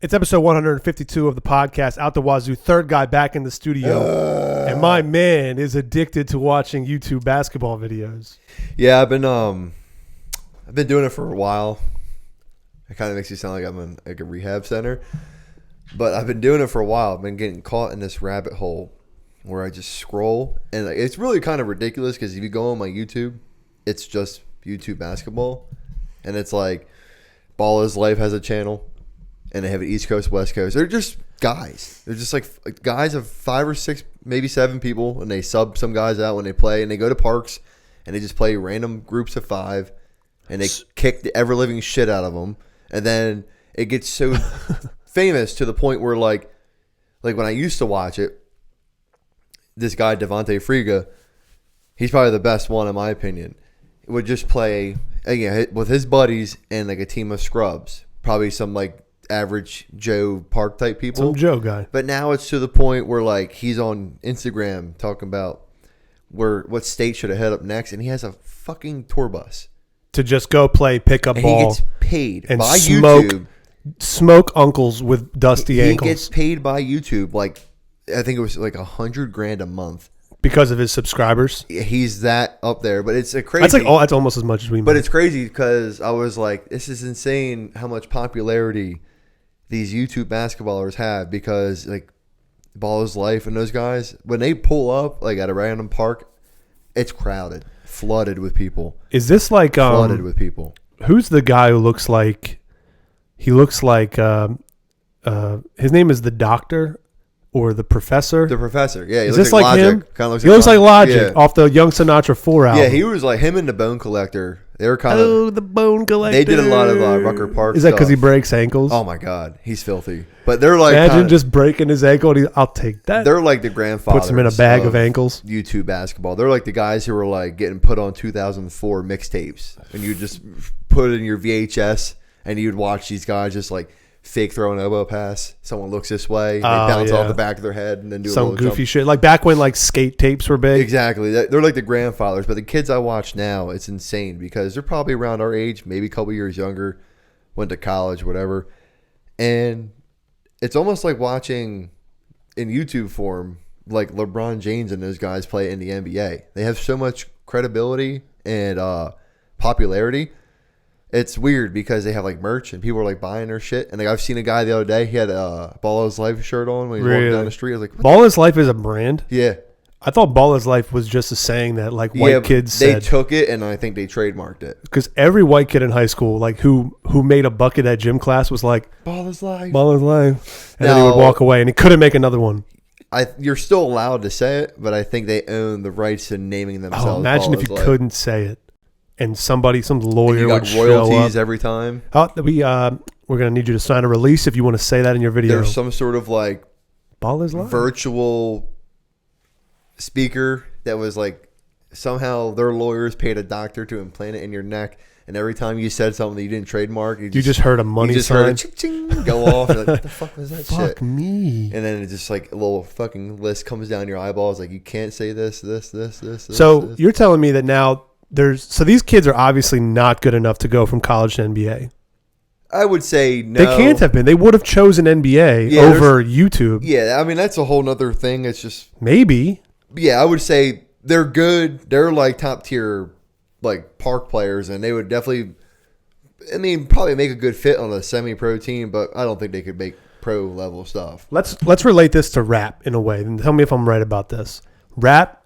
It's episode 152 of the podcast, OutTheWazoo, third guy back in the studio. And my man is addicted to watching YouTube basketball videos. Yeah, I've been doing it for a while. It kind of makes you sound like I'm in like a rehab center. But I've been doing it for a while. I've been getting caught in this rabbit hole where I just scroll. And like, it's really kind of ridiculous because if you go on my YouTube, it's just YouTube basketball. And it's like Ball is Life has a channel. And they have an East Coast, West Coast. They're just guys. They're just like guys of 5 or 6, maybe 7 people. And they sub some guys out when they play. And they go to parks. And they just play random groups of 5. And they kick the ever-living shit out of them. And then it gets so famous to the point where like when I used to watch it, this guy, Devontae Friga, he's probably the best one in my opinion, would just play again with his buddies and like a team of scrubs. Probably some like average Joe Park type people. Some Joe guy. But now it's to the point where like he's on Instagram talking about what state should I head up next, and he has a fucking tour bus. To just go play pickup ball. He gets paid and by smoke, YouTube. Smoke uncles with dusty ankles. He gets paid by YouTube. Like, I think it was like $100,000 a month. Because of his subscribers? He's that up there. But it's a crazy. That's almost as much as we make. But it's crazy because I was like, this is insane how much popularity these YouTube basketballers have, because like Ball is Life and those guys, when they pull up like at a random park, it's crowded. Flooded with people. Is this like flooded with people? Who's the guy who looks like his name is the Doctor or the Professor? The Professor, yeah. Is this like Logic. him? Kind of looks he looks like Logic, yeah. Off the Young Sinatra 4 album. Yeah, he was like him and the Bone Collector. They were kind of the Bone Collector. They did a lot of Rucker Park. Is that because he breaks ankles? Oh my God, he's filthy. But they're like, imagine just breaking his ankle. And I'll take that. They're like the grandfathers. Puts him in a bag of ankles. YouTube basketball. They're like the guys who were like getting put on 2004 mixtapes, and you just put it in your VHS, and you'd watch these guys just like fake throw an elbow pass. Someone looks this way, they bounce off the back of their head, and then do some a little goofy jump. shit. Like back when like skate tapes were big. Exactly. They're like the grandfathers. But the kids I watch now, it's insane because they're probably around our age, maybe a couple years younger, went to college, whatever. And it's almost like watching in YouTube form, like LeBron James and those guys play in the NBA. They have so much credibility and popularity. It's weird because they have like merch and people are like buying their shit. And like I've seen a guy the other day, he had a Ball is Life shirt on when he was walking down the street. I was like, Ball is Life is a brand? Yeah. I thought Ball is Life was just a saying that like white kids said. They took it and I think they trademarked it. Because every white kid in high school, like who made a bucket at gym class was like, Ball is Life. Ball is Life. And then he would walk away and he couldn't make another one. You're still allowed to say it, but I think they own the rights to naming themselves. Oh, imagine if you couldn't say it. And some lawyer would show up. Royalties every time. We're gonna need you to sign a release if you want to say that in your video. There's some sort of like Ball is Life virtual speaker that was like somehow their lawyers paid a doctor to implant it in your neck, and every time you said something that you didn't trademark, you just heard a money sign go off. You're like, what the fuck was that shit? Fuck me. And then it just like a little fucking list comes down your eyeballs, like you can't say this. So you're telling me that now. So these kids are obviously not good enough to go from college to NBA. I would say no. They can't have been. They would have chosen NBA over YouTube. Yeah, I mean, that's a whole nother thing. It's just... Maybe. Yeah, I would say they're good. They're like top tier like park players, and they would definitely, probably make a good fit on a semi-pro team, but I don't think they could make pro level stuff. Let's relate this to rap in a way, and tell me if I'm right about this. Rap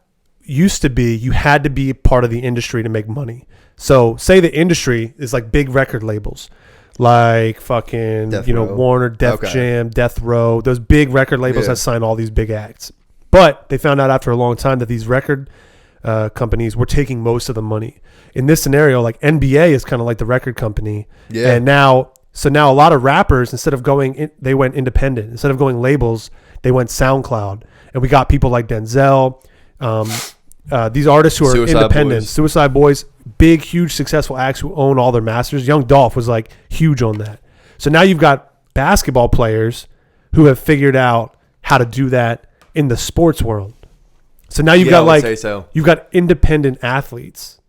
used to be you had to be part of the industry to make money. So say the industry is like big record labels like fucking Death Row. Warner, Def Jam, Death Row, those big record labels that sign all these big acts. But they found out after a long time that these record companies were taking most of the money. In this scenario, like NBA is kind of like the record company. Yeah. And now a lot of rappers, instead of they went independent. Instead of going labels, they went SoundCloud. And we got people like Denzel, these artists who are independent, Suicide Boys, big, huge, successful acts who own all their masters. Young Dolph was like huge on that. So now you've got basketball players who have figured out how to do that in the sports world. So now you've got you've got independent athletes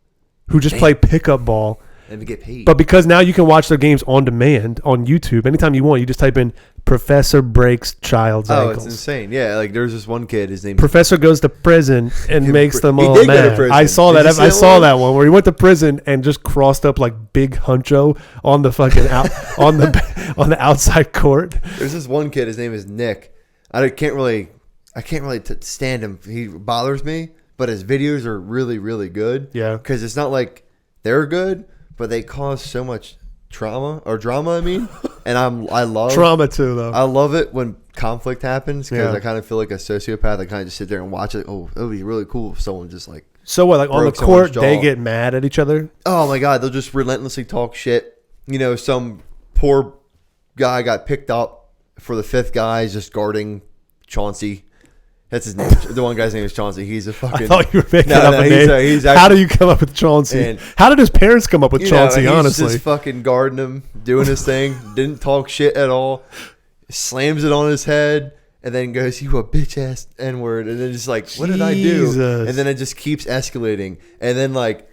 who just play pickup ball And to get paid. But because now you can watch their games on demand on YouTube anytime you want, you just type in Professor breaks child's ankles. It's insane. Yeah, like there's this one kid. His name Professor goes to prison and makes them he all did mad. go to prison. I saw Did that. you I see saw that one where he went to prison and just crossed up like big huncho on the fucking out on the outside court. There's this one kid. His name is Nick. I can't really stand him. He bothers me. But his videos are really, really good. Yeah. Because it's not like they're good, but they cause so much drama. I mean, and I love trauma too, though. I love it when conflict happens because Yeah. I kind of feel like a sociopath. I kind of just sit there and watch it. Oh, it would be really cool if someone just like. So what? Like on the broke someone's court, they jaw. get mad at each other. Oh my God, they'll just relentlessly talk shit. You know, some poor guy got picked up for the fifth guy is just guarding Chauncey. That's his name. The one guy's name is Chauncey. He's a fucking. I thought you were making up a name. He's actually, how do you come up with Chauncey? How did his parents come up with Chauncey? He's honestly, just fucking guarding him, doing his thing. Didn't talk shit at all. Slams it on his head, and then goes, "You a bitch ass N word," and then just like, "What did I do?" Jesus. And then it just keeps escalating, and then like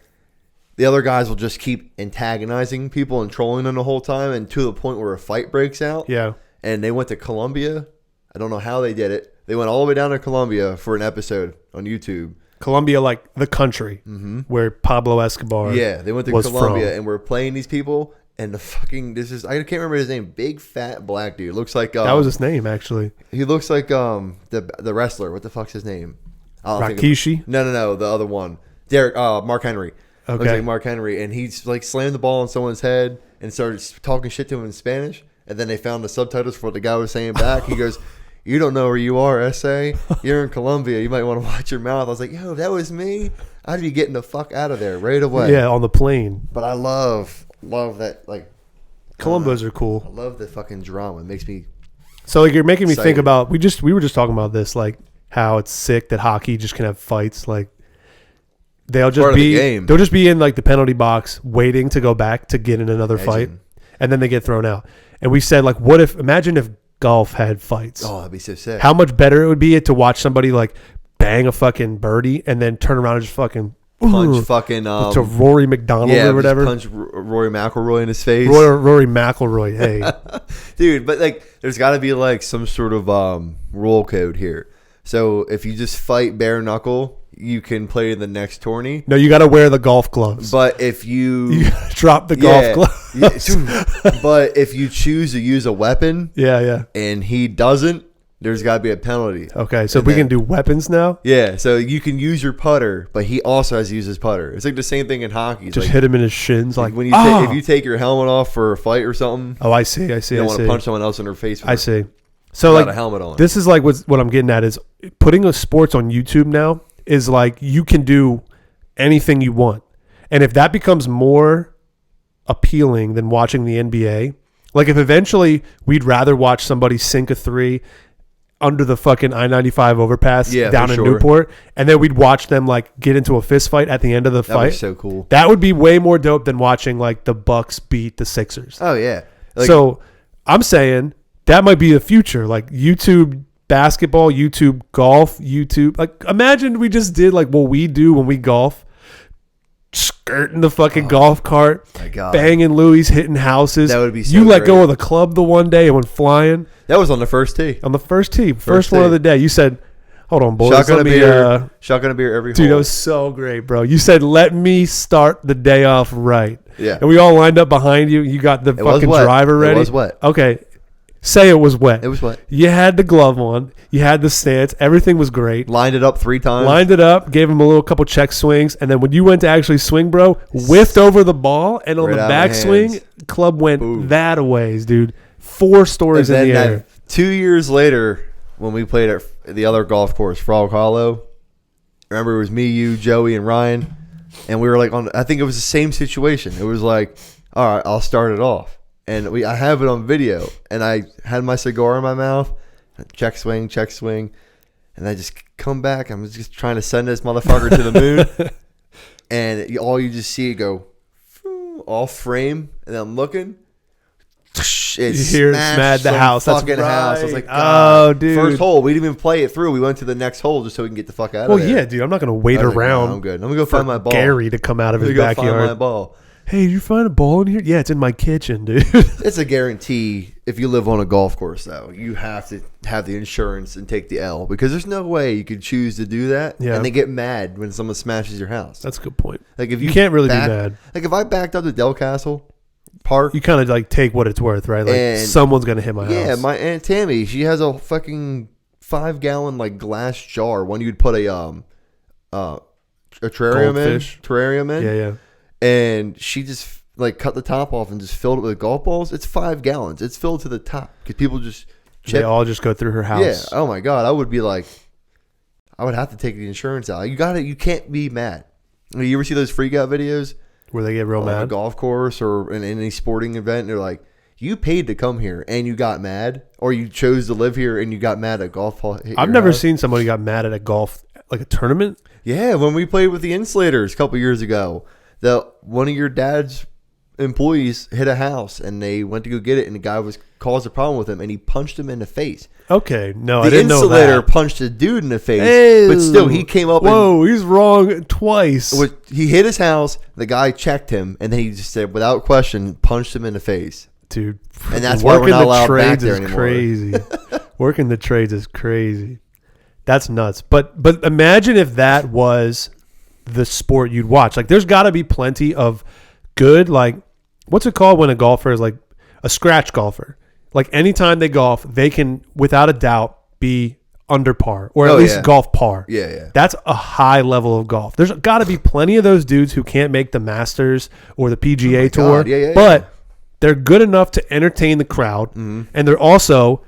the other guys will just keep antagonizing people and trolling them the whole time, and to the point where a fight breaks out. Yeah. And they went to Colombia. I don't know how they did it. They went all the way down to Colombia for an episode on YouTube. Colombia, like the country where Pablo Escobar. Yeah, they went to Colombia and were playing these people. And the fucking I can't remember his name. Big fat black dude. Looks like that was his name actually. He looks like the wrestler. What the fuck's his name? Rikishi? No, the other one. Mark Henry. Okay. Looks like Mark Henry, and he's like slammed the ball on someone's head and started talking shit to him in Spanish. And then they found the subtitles for what the guy was saying back. He goes, "You don't know where you are, SA. You're in Colombia. You might want to watch your mouth." I was like, "Yo, if that was me, I'd be getting the fuck out of there right away." Yeah, on the plane. But I love that. Like, Colombos are I cool. love the fucking drama. It makes me. So like you're making me excited. think about we were just talking about this, like how it's sick that hockey just can have fights. Like they'll just Part of the be game. they'll just be in like the penalty box waiting to go back to get in another fight, Imagine. and then they get thrown out. And we said like, imagine if golf had fights? Oh, that'd be so sick. How much better it would be to watch somebody like bang a fucking birdie and then turn around and just fucking punch fucking to Rory McDonald or whatever. Punch Rory McIlroy in his face. Rory McIlroy. Hey, dude, but like, there's got to be like some sort of rule code here. So if you just fight bare knuckle, you can play the next tourney. no, you got to wear the golf gloves. But if you gotta drop the golf gloves. but if you choose to use a weapon, yeah. and he doesn't, there's got to be a penalty. Okay, so we can do weapons now. Yeah, so you can use your putter, but he also has to use his putter. It's like the same thing in hockey. It's Just like, hit him in his shins, like when you if you take your helmet off for a fight or something. Oh, I see. You don't want to punch someone else in their face. I see. So without like a helmet on. This is like what I'm getting at is putting a sports on YouTube now is like you can do anything you want, and if that becomes more appealing than watching the NBA, like if eventually we'd rather watch somebody sink a three under the fucking I-95 overpass down in Newport, and then we'd watch them like get into a fist fight at the end of the fight. That would be so cool. That would be way more dope than watching like the Bucks beat the Sixers. Oh yeah. So I'm saying that might be the future, like YouTube basketball, YouTube golf, YouTube. Like imagine we just did like what we do when we golf. Skirting the fucking golf cart, my God. Banging Louis, hitting houses. That would be so You let great. go of the club the one day and went flying. That was on the first tee. On the first tee. First one tee. of the day. You said, hold on, boys. Shotgun Let a me, beer. Shotgun a beer every dude, hole. that was so great, bro. You said, let me start the day off right. Yeah. And we all lined up behind you. You got the It was fucking wet. driver ready. It was wet. Okay. Say it was wet. It was wet. You had the glove on. You had the stance. Everything was great. Lined it up 3 times. Lined it up, gave him a little couple check swings, and then when you went to actually swing, bro, whiffed over the ball, and on Right the out of my back swing, hands. club went Boom. that a ways, dude. 4 stories in the air. 2 years later, when we played at the other golf course, Frog Hollow, remember it was me, you, Joey, and Ryan, and we were like I think it was the same situation. It was like, all right, I'll start it off. And I have it on video, and I had my cigar in my mouth, check swing, and I just come back. I'm just trying to send this motherfucker to the moon, and all you just see it go off frame, and I'm looking. It You hear it smash the house. That's fucking house. I was right. like, God. Oh, dude. First hole, we didn't even play it through. We went to the next hole just so we can get the fuck out Well, of there. yeah, dude. I'm not going to wait I was like, around no, I'm good. I'm going to go for find my ball. Gary to come out of his I'm gonna go find my backyard. ball. Hey, did you find a ball in here? Yeah, it's in my kitchen, dude. It's a guarantee. If you live on a golf course, though, you have to have the insurance and take the L because there's no way you could choose to do that. Yeah. And they get mad when someone smashes your house. That's a good point. Like if you can't really be mad. Like if I backed up to Del Castle Park, you kind of like take what it's worth, right? Like someone's gonna hit my house. Yeah, my Aunt Tammy, she has a fucking 5-gallon like glass jar. One you'd put a terrarium in. Yeah. And she just like cut the top off and just filled it with golf balls. It's 5 gallons. It's filled to the top because people just they all just go through her house. Yeah. Oh my god, I would be like, I would have to take the insurance out. You got it. You can't be mad. You ever see those freak out videos where they get real mad? On a golf course or in any sporting event, and they're like, you paid to come here and you got mad, or you chose to live here and you got mad at golf. I've never seen somebody got mad at a golf like a tournament. Yeah, when we played with the Insulators a couple years ago, one of your dad's employees hit a house and they went to go get it, and the guy caused a problem with him and he punched him in the face. Okay, no, I didn't know that. The insulator punched a dude in the face, but still he came up. Whoa, he's wrong twice. He hit his house. The guy checked him, and then he just said, without question, punched him in the face. Dude, and that's why we're not allowed back there anymore. Crazy. Working the trades is crazy. That's nuts. But imagine if that was the sport you'd watch. Like, there's got to be plenty of good, like, what's it called when a golfer is like a scratch golfer? Like, anytime they golf, they can, without a doubt, be under par or at least golf par. Yeah. That's a high level of golf. There's got to be plenty of those dudes who can't make the Masters or the PGA Tour, but they're good enough to entertain the crowd, and they're also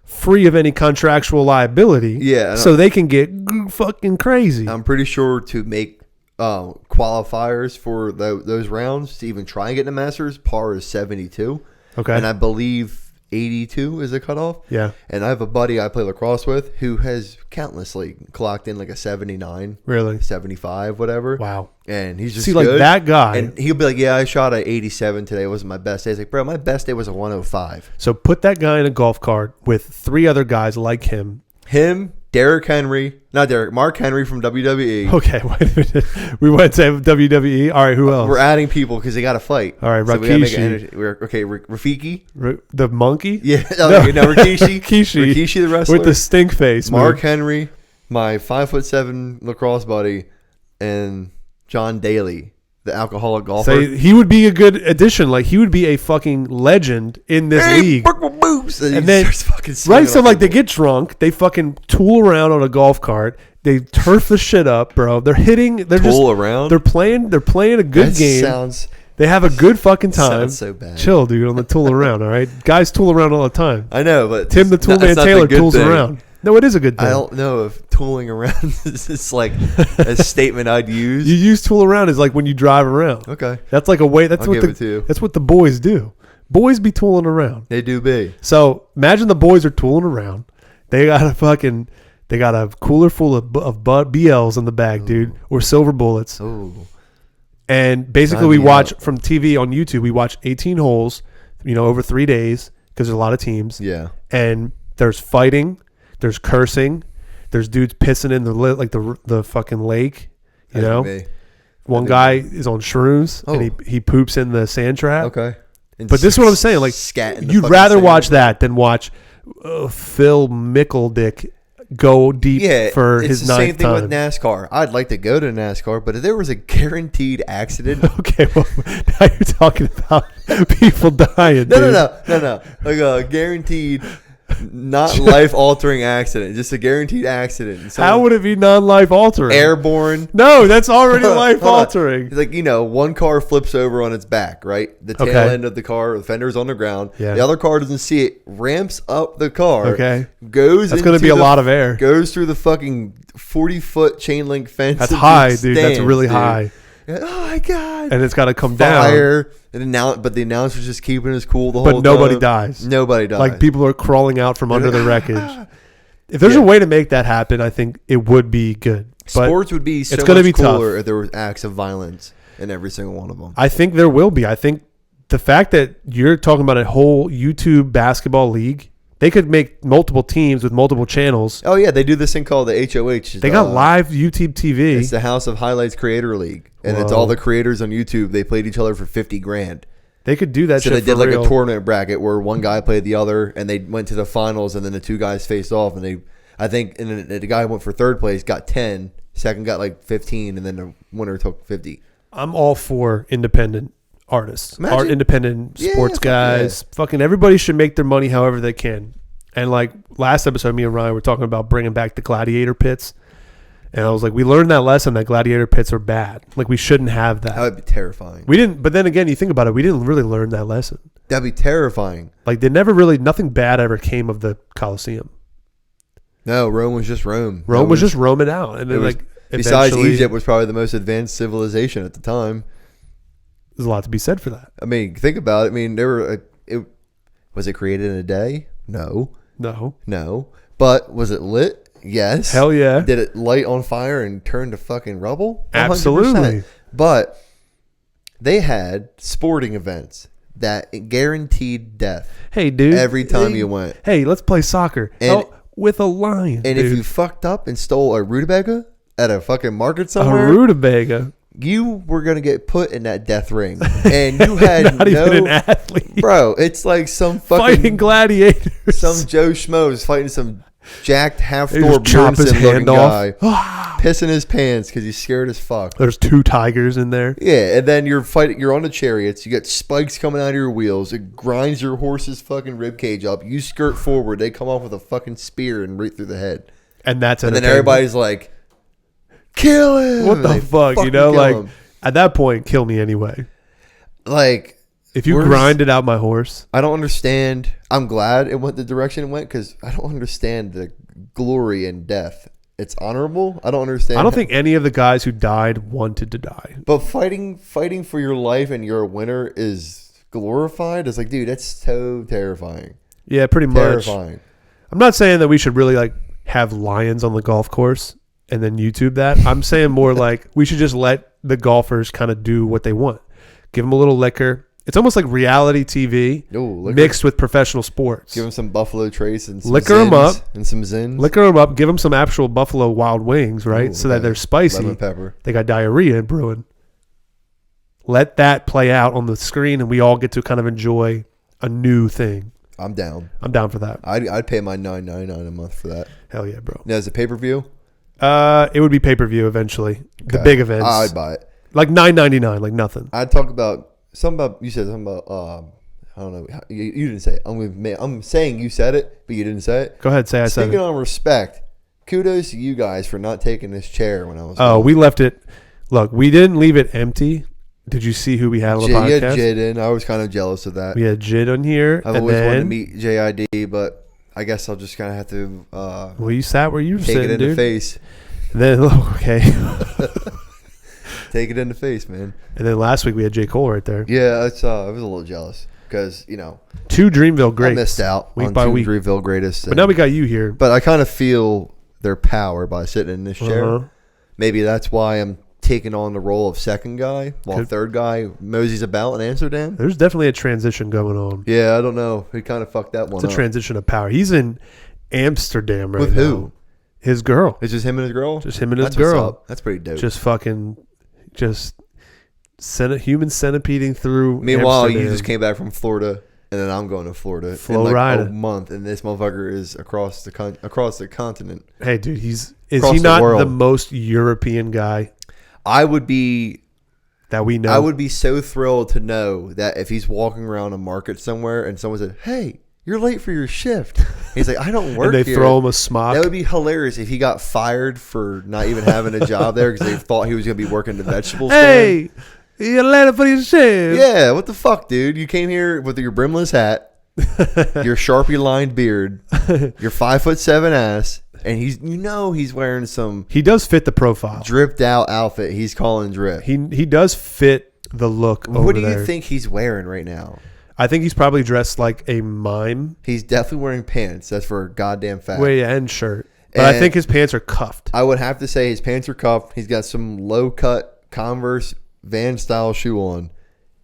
free of any contractual liability. Yeah, so they can get fucking crazy. I'm pretty sure to make qualifiers for those rounds to even try and get in the Masters, par is 72. Okay, and I believe 82 is the cutoff. Yeah. And I have a buddy I play lacrosse with who has countlessly clocked in like a 79. Really? 75, whatever. Wow. And he's just good. Like that guy. And he'll be like, yeah, I shot at 87 today. It wasn't my best day. He's like, bro, my best day was a 105. So put that guy in a golf cart with 3 other guys like him. Mark Henry from WWE. Okay, wait a minute. We went to WWE. All right, who else? We're adding people because they got to fight. All right, so Rikishi. Rafiki. The monkey? Yeah, no, Rikishi. Rikishi the wrestler. With the stink face. Mark Henry, my 5'7" lacrosse buddy, and John Daly, the alcoholic golfer. So he would be a good addition. Like, he would be a fucking legend in this league. And then, right, so like they get drunk, they fucking tool around on a golf cart, they turf the shit up, bro. They're hitting, they're playing a good game. They have a good fucking time. Sounds so bad. Chill, dude, on the tool around, all right? Guys tool around all the time. I know, but Tim the Toolman Taylor tools around. No, it is a good thing. I don't know if tooling around is like a statement I'd use. You use tool around is like when you drive around. Okay. That's like a way. That's what the boys do. Boys be tooling around. They do be. So imagine the boys are tooling around. They got a cooler full of BLs in the bag, dude, or silver bullets. Oh. And basically we watch from TV on YouTube. We watch 18 holes, over 3 days because there's a lot of teams. Yeah. And there's fighting. There's cursing. There's dudes pissing in the fucking lake. One guy is on shrooms and he poops in the sand trap. Okay. But this is what I'm saying. Like, you'd rather watch that than watch Phil Mickeldick go deep for his 9th time. Same thing with NASCAR. I'd like to go to NASCAR, but if there was a guaranteed accident. Okay, well, now you're talking about people dying. No. Like a guaranteed. Not life-altering accident, just a guaranteed accident. How would it be non-life-altering? Airborne. No, that's already life-altering. It's like, one car flips over on its back, right? The tail end of the car, the fender's on the ground. Yeah. The other car doesn't see it, ramps up the car. Okay. That's going to be a lot of air. Goes through the fucking 40-foot chain link fence. That's high, dude. That's really high. Oh, my God. And it's got to come down. But the announcer's just keeping us cool the whole time. But nobody dies. Nobody dies. Like, people are crawling out from under the wreckage. If there's a way to make that happen, I think it would be good. But sports would be so much cooler if there were acts of violence in every single one of them. I think there will be. I think the fact that you're talking about a whole YouTube basketball league They could make multiple teams with multiple channels. Oh yeah, they do this thing called the HOH. They got live YouTube TV. It's the House of Highlights Creator League, and it's all the creators on YouTube. They played each other for $50,000. They could do that. So shit they did for like real. a tournament bracket where one guy played the other, and they went to the finals, and then the two guys faced off, and the guy who went for third place got 10, second got like 15, and then the winner took 50. I'm all for independent artists, independent sports guys. Yeah. Fucking everybody should make their money however they can. And like last episode, me and Ryan were talking about bringing back the gladiator pits. And I was like, we learned that lesson that gladiator pits are bad. Like we shouldn't have that. That would be terrifying. We didn't, but then again, you think about it, we didn't really learn that lesson. That'd be terrifying. Like nothing bad ever came of the Colosseum. No, Rome was just Rome. Rome was just roaming out. And then like besides Egypt was probably the most advanced civilization at the time. There's a lot to be said for that. I mean, think about it. I mean, was it created in a day? No. But was it lit? Yes. Hell yeah. Did it light on fire and turn to fucking rubble? 100%. Absolutely. But they had sporting events that guaranteed death. Hey, dude. Every time you went. Hey, let's play soccer. And, with a lion. And dude. if you fucked up and stole a rutabaga at a fucking market somewhere. A rutabaga. You were going to get put in that death ring. And you had not even an athlete. Bro, it's like some fucking. Fighting gladiators. Some Joe Schmo is fighting some jacked half-Thor Bjornsson looking guy. Pissing his pants because he's scared as fuck. There's 2 tigers in there. Yeah, and then you're on the chariots. You got spikes coming out of your wheels. It grinds your horse's fucking rib cage up. You skirt forward. They come off with a fucking spear and right through the head. And that's and then everybody's like, kill him. What the fuck? You know, like him. At that point, kill me anyway. Like, if you grinded out my horse. I don't understand. I'm glad it went the direction it went because I don't understand the glory in death. It's honorable. I don't understand. I don't think any of the guys who died wanted to die. But fighting for your life and you're a winner is glorified. It's like, dude, that's so terrifying. Yeah, pretty much. Terrifying. I'm not saying that we should really like have lions on the golf course and then YouTube that. I'm saying more like we should just let the golfers kind of do what they want. Give them a little liquor. It's almost like reality TV mixed with professional sports. Give them some Buffalo Trace and some liquor them up and some Zins. Liquor them up. Give them some actual Buffalo Wild Wings, right? So that they're spicy. Lemon pepper. They got diarrhea brewing. Let that play out on the screen, and we all get to kind of enjoy a new thing. I'm down. I'm down for that. I'd pay my $9.99 a month for that. Hell yeah, bro. Now, is it pay-per-view? It would be pay-per-view eventually. Okay. The big events. I'd buy it. Like $9.99, like nothing. I'd talk about you said something about I don't know. You didn't say it. I'm saying you said it, but you didn't say it. Go ahead, say I said it. Speaking on respect, kudos to you guys for not taking this chair when I was. Oh, we left it. Look, we didn't leave it empty. Did you see who we had on the podcast? You had Jid in. I was kind of jealous of that. We had Jid on here. I've always wanted to meet JID, but I guess I'll just kind of have to. Well, you sat where you were sitting, dude. Take it in the face. And then, okay. Take it in the face, man. And then last week we had J. Cole right there. Yeah, I was a little jealous because, 2 Dreamville greats. I missed out week on by 2 week. Dreamville greatest. But now we got you here. But I kind of feel their power by sitting in this chair. Maybe that's why I'm taking on the role of second guy while third guy moseys about in Amsterdam. There's definitely a transition going on. Yeah, I don't know. He kind of fucked that one up. It's a transition of power. He's in Amsterdam right now. With who? His girl. It's just him and his girl? Just him and his girl. What's up. That's pretty dope. Just fucking, human centipeding through Meanwhile, Amsterdam. you just came back from Florida, and then I'm going to Florida Flow in ride a month, and this motherfucker is across the continent. Hey, dude, is he not the most European guy I would be that we know? I would be so thrilled to know that if he's walking around a market somewhere and someone said, "Hey, you're late for your shift," he's like, "I don't work and they here." throw him a smock. That would be hilarious if he got fired for not even having a job there because they thought he was going to be working the vegetable stand. Hey, you're late for your shift. Yeah, what the fuck, dude? You came here with your brimless hat, your Sharpie lined beard, your 5'7" ass, and he's wearing some. He does fit the profile. Dripped out outfit. He's calling drip. He does fit the look. What do you think he's wearing right now? I think he's probably dressed like a mime. He's definitely wearing pants. That's for a goddamn fact. Well, yeah, and shirt. But I think his pants are cuffed. I would have to say his pants are cuffed. He's got some low cut Converse Van style shoe on.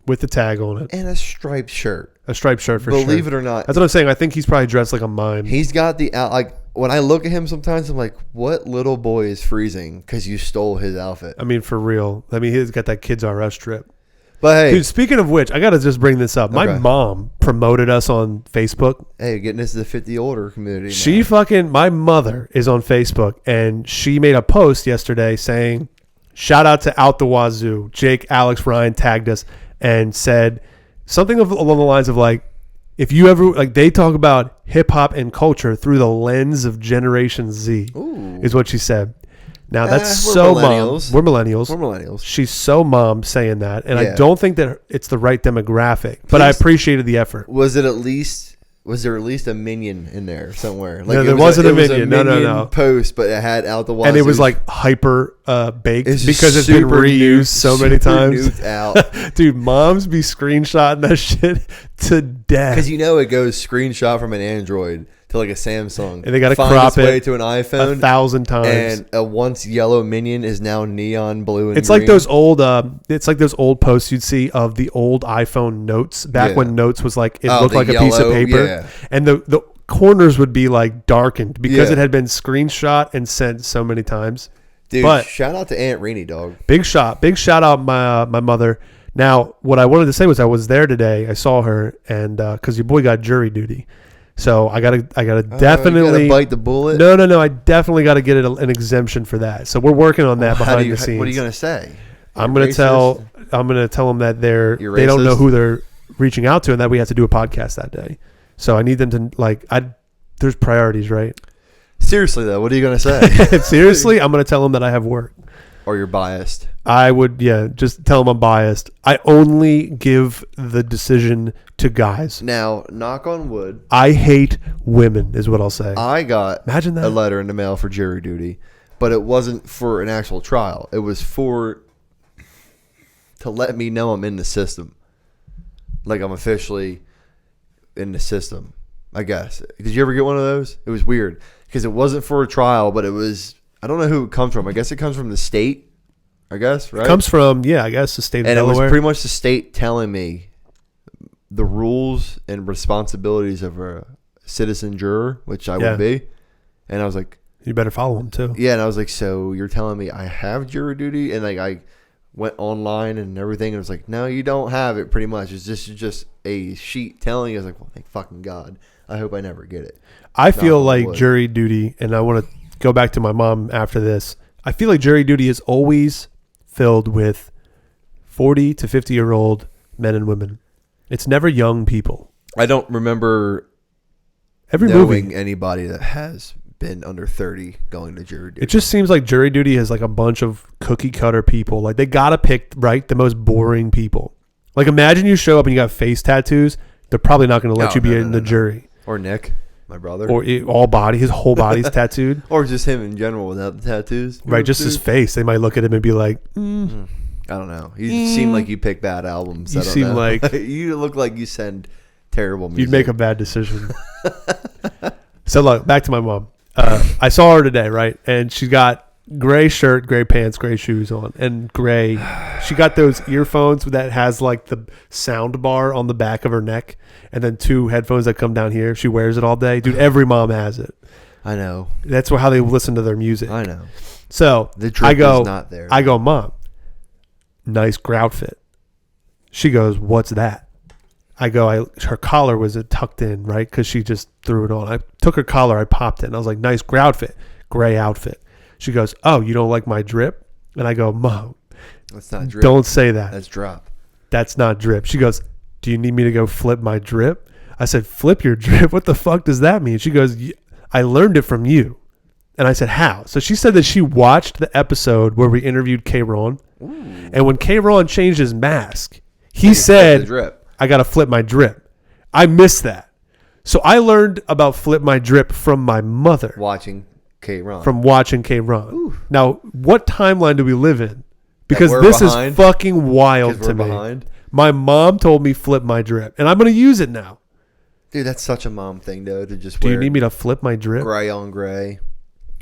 with the tag on it. And a striped shirt. A striped shirt for sure. Believe it or not. That's what I'm saying. I think he's probably dressed like a mime. He's got the like. When I look at him sometimes, I'm like, what little boy is freezing because you stole his outfit? I mean, for real. I mean, he's got that Kids R Us strip. But hey, dude, speaking of which, I got to just bring this up. My mom promoted us on Facebook. Hey, getting us to the 50 older community. She my mother is on Facebook, and she made a post yesterday saying, shout out to OutTheWazoo. Jake, Alex, Ryan tagged us and said something along the lines of like, if you ever, like, they talk about hip hop and culture through the lens of Generation Z, is what she said. Now, that's so mom. We're millennials. She's so mom saying that. And I don't think that it's the right demographic, but I appreciated the effort. Was there at least a minion in there somewhere? Like, no, there wasn't a minion. No. Post, but it had OutTheWazoo. And it was like hyper baked because it's been reused so many times. Dude, moms be screenshotting that shit to death. Because it goes screenshot from an Android to like a Samsung, and they got to crop it way to an iPhone 1,000 times. And a once yellow minion is now neon blue and it's green. Like those old. It's like those old posts you'd see of the old iPhone notes back when notes was like it looked like a piece of paper, and the corners would be like darkened because it had been screenshot and sent so many times. Dude, but shout out to Aunt Renee, dog. Big shout out my mother. Now, what I wanted to say was I was there today. I saw her, and because your boy got jury duty. So I gotta definitely you gotta bite the bullet. No. I definitely got to get an exemption for that. So we're working on that behind the scenes. What are you gonna say? I'm gonna tell them that they don't know who they're reaching out to, and that we have to do a podcast that day. So I need them to there's priorities, right? Seriously though, what are you gonna say? Seriously, I'm gonna tell them that I have work. Or you're biased. I would, just tell them I'm biased. I only give the decision to guys. Now, knock on wood. I hate women, is what I'll say. I got Imagine that. A letter in the mail for jury duty, but it wasn't for an actual trial. It was to let me know I'm in the system. Like I'm officially in the system, I guess. Did you ever get one of those? It was weird because it wasn't for a trial, but it was... I don't know who it comes from. I guess it comes from the state. I guess, right? It comes from, I guess the state of Delaware. And it was pretty much the state telling me the rules and responsibilities of a citizen juror, which I would be. And I was like... You better follow them, too. Yeah, and I was like, so you're telling me I have jury duty? And I went online and everything, and it was like, no, you don't have it, pretty much. It's just a sheet telling you. I was like, well, thank fucking God. I hope I never get it. I feel like jury duty, and I want to go back to my mom after this. I feel like jury duty is always filled with 40 to 50-year-old men and women. It's never young people. I don't remember knowing anybody that has been under 30 going to jury duty. It just seems like jury duty is like a bunch of cookie cutter people. Like they got to pick, the most boring people. Like imagine you show up and you got face tattoos. They're probably not going to let you be in the jury. Or Nick. My brother. Or his whole body's tattooed. Or just him in general without the tattoos. Right, just his face. They might look at him and be like, I don't know. You seem like you pick bad albums. You seem like... You look like you send terrible music. You'd make a bad decision. So look, back to my mom. I saw her today, right? And she got gray shirt, gray pants, gray shoes on, and gray. She got those earphones that has like the sound bar on the back of her neck, and then 2 headphones that come down here. She wears it all day. Dude, every mom has it. I know. That's how they listen to their music. I know. So the drip is not there. I go, Mom, nice outfit. She goes, what's that? I go, her collar was tucked in, right? Because she just threw it on. I took her collar, I popped it, and I was like, nice outfit, gray outfit. She goes, oh, you don't like my drip? And I go, Mom, that's not drip. Don't say that. That's drop. That's not drip. She goes, do you need me to go flip my drip? I said, flip your drip? What the fuck does that mean? She goes, I learned it from you. And I said, how? So she said that she watched the episode where we interviewed K-Ron. And when K-Ron changed his mask, he said, I got to flip my drip. I missed that. So I learned about flip my drip from my mother. Watching K-Ron. From watching K-Ron. Now, what timeline do we live in? Because this is fucking wild to me. Behind. My mom told me flip my drip, and I'm going to use it now. Dude, that's such a mom thing, though, to just wear. Do you need me to flip my drip? Gray on gray.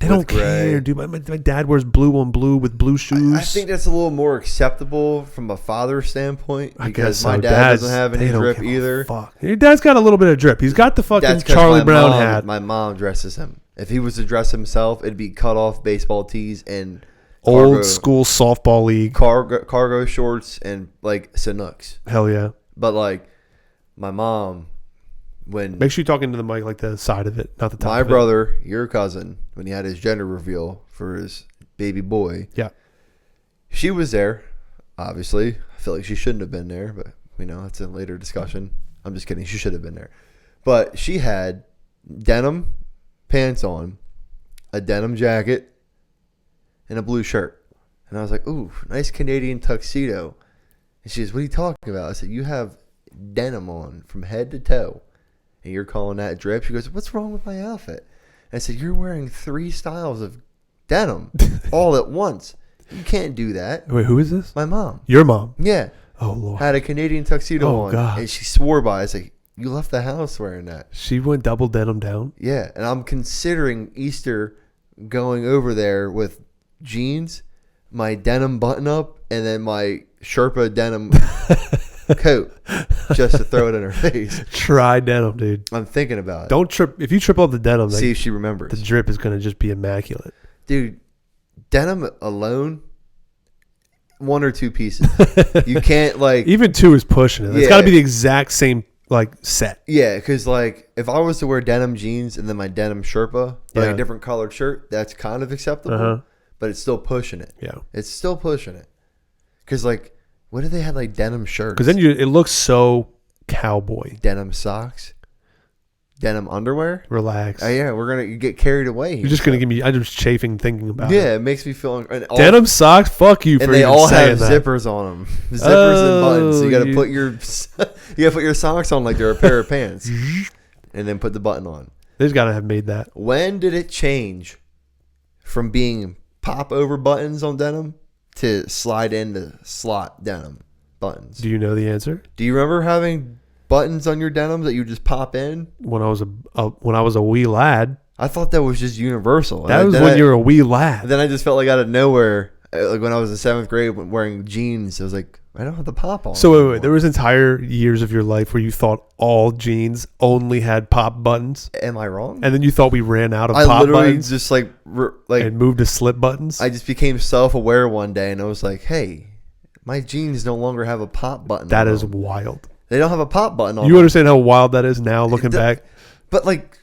They don't care, dude. My dad wears blue on blue with blue shoes. I think that's a little more acceptable from a father standpoint because my dad doesn't have any drip either. Fuck. Your dad's got a little bit of drip. He's got the fucking Charlie Brown hat. My mom dresses him. If he was to dress himself, it'd be cut off baseball tees and old school softball league cargo shorts and like Sanooks. Hell yeah. But like my mom, make sure you're talking to the mic like the side of it, not the top. My brother, your cousin, when he had his gender reveal for his baby boy, yeah, she was there. Obviously, I feel like she shouldn't have been there, but that's a later discussion. I'm just kidding. She should have been there, but she had denim pants on, a denim jacket, and a blue shirt. And I was like, "Ooh, nice Canadian tuxedo." And she goes, "What are you talking about?" I said, "You have denim on from head to toe. And you're calling that drip?" She goes, "What's wrong with my outfit?" And I said, "You're wearing 3 styles of denim all at once. You can't do that." Wait, who is this? My mom. Your mom? Yeah. Oh, Lord. Had a Canadian tuxedo on. God. And she swore by it. I said, "You left the house wearing that." She went double denim down? Yeah. And I'm considering Easter going over there with jeans, my denim button up, and then my Sherpa denim coat just to throw it in her face. Try denim, dude. I'm thinking about it. Don't trip. If you trip off the denim, see if she remembers. The drip is going to just be immaculate. Dude, denim alone, 1 or 2 pieces. You can't like... Even 2 is pushing it. It's got to be the exact same like set. Yeah, because like if I was to wear denim jeans and then my denim Sherpa, like a different colored shirt, that's kind of acceptable. But it's still pushing it. Yeah. It's still pushing it. Because like... What if they had like denim shirts? Because then it looks so cowboy. Denim socks, denim underwear. Relax. Yeah, we're gonna get carried away. You're just gonna give me. I'm just chafing thinking about it. Yeah, it makes me feel. Denim socks. Fuck you. And for they even all saying have that. zippers on them. Zippers and buttons. So you got to put your put your socks on like they're a pair of pants, and then put the button on. They've got to have made that. When did it change from being pop over buttons on denim to slide into slot denim buttons? Do you know the answer? Do you remember having buttons on your denim that you just pop in? When I was a wee lad. I thought that was just universal. That was when you were a wee lad. Then I just felt like out of nowhere, like when I was in 7th grade wearing jeans, I was like, I don't have the pop on. So wait, there was entire years of your life where you thought all jeans only had pop buttons? Am I wrong? And then you thought we ran out of pop buttons? I literally just like and moved to slip buttons? I just became self-aware one day and I was like, hey, my jeans no longer have a pop button. That is wild. They don't have a pop button on You understand how wild that is now looking back? But like,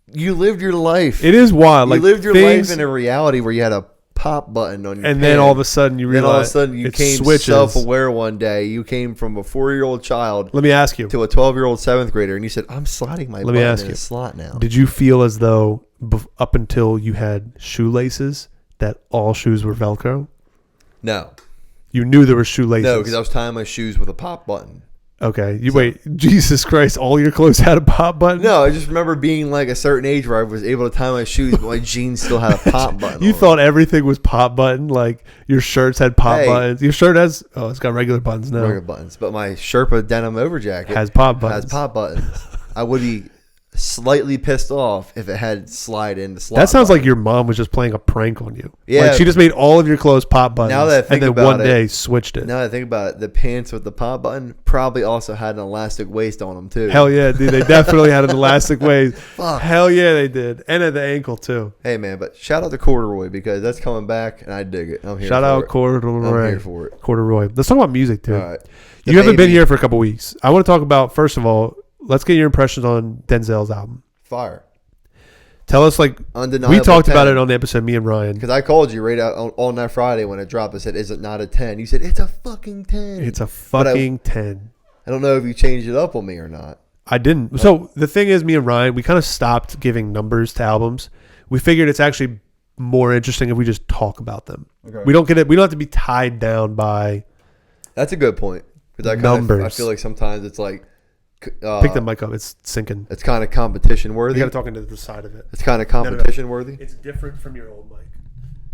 you lived your life. It is wild. You lived your life in a reality where you had a pop button on your and then all of a sudden you realize all of a sudden you came self-aware one day. You came from a 4-year-old child, let me ask you, to a 12-year-old 7th grader, and you said, I'm sliding my button in a slot now. Did you feel as though up until you had shoelaces that all shoes were Velcro? No. You knew there were shoelaces? No, because I was tying my shoes with a pop button. Okay. Wait, Jesus Christ, all your clothes had a pop button? No, I just remember being like a certain age where I was able to tie my shoes, but my jeans still had a pop button. You thought everything was pop button? Like your shirts had pop buttons? Your shirt has, it's got regular buttons now. Regular buttons. But my Sherpa denim over jacket has pop buttons. I would be slightly pissed off if it had slide in the slot. That sounds like your mom was just playing a prank on you. Yeah. Like she just made all of your clothes pop buttons. Now that I think and then about one day switched it. Now that I think about it, the pants with the pop button probably also had an elastic waist on them too. Hell yeah, dude. They definitely had an elastic waist. Fuck. Hell yeah, they did. And at the ankle too. Hey man, but shout out to corduroy because that's coming back and I dig it. I'm here shout for out it. corduroy. I'm here for it. Corduroy. Let's talk about music too. All right. You haven't been here for a couple weeks. I want to talk about, first of all, let's get your impressions on Denzel's album. Fire. Tell us, like, Undeniable we talked 10. about it on the episode, me and Ryan. Because I called you right out on that Friday when it dropped. I said, is it not a 10? You said, it's a fucking 10. It's a fucking 10. I don't know if you changed it up on me or not. I didn't. So the thing is, me and Ryan, we kind of stopped giving numbers to albums. We figured it's actually more interesting if we just talk about them. Okay. We don't have to be tied down by. That's a good point. Because I feel like sometimes it's like. Pick the mic up. It's sinking. It's kind of competition worthy. You got to talk into the side of it. It's kind of competition worthy. It's different from your old mic.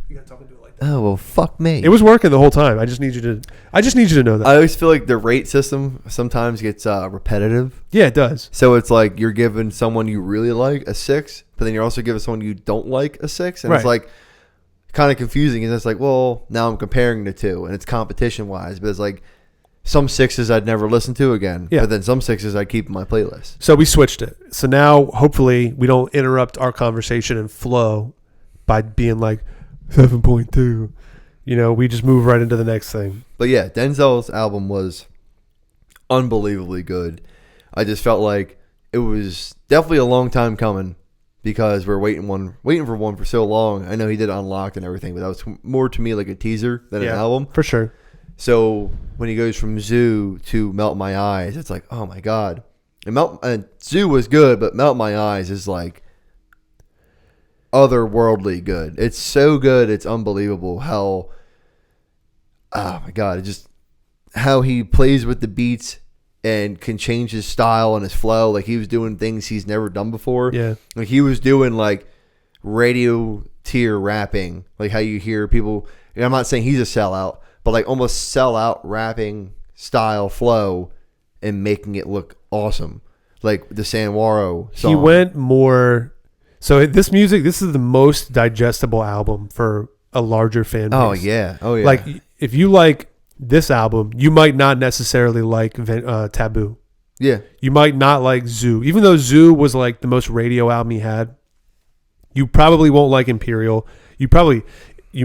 You got talking to it like that. Oh well, fuck me. It was working the whole time. I just need you to know that. I always feel like the rate system sometimes gets repetitive. Yeah, it does. So it's like you're giving someone you really like a 6, but then you're also giving someone you don't like a 6, and it's like kind of confusing. And it's like, well, now I'm comparing the two, and it's competition wise, but it's like some 6s I'd never listen to again, but then some 6s I'd keep in my playlist. So we switched it. So now hopefully we don't interrupt our conversation and flow by being like 7.2. You know, we just move right into the next thing. But yeah, Denzel's album was unbelievably good. I just felt like it was definitely a long time coming because we're waiting for one for so long. I know he did Unlocked and everything, but that was more to me like a teaser than an album. For sure. So when he goes from Zoo to Melt My Eyes, it's like, oh my God. And Zoo was good, but Melt My Eyes is like otherworldly good. It's so good. It's unbelievable how, oh my God, just how he plays with the beats and can change his style and his flow. Like he was doing things he's never done before. Yeah. Like he was doing like radio tier rapping, like how you hear people, and I'm not saying he's a sellout, but like almost sellout rapping style flow and making it look awesome. Like the Sanwaro song. He went more. So this is the most digestible album for a larger fan base. Oh yeah. Like if you like this album, you might not necessarily like Taboo. Yeah. You might not like Zoo. Even though Zoo was like the most radio album he had, you probably won't like Imperial. You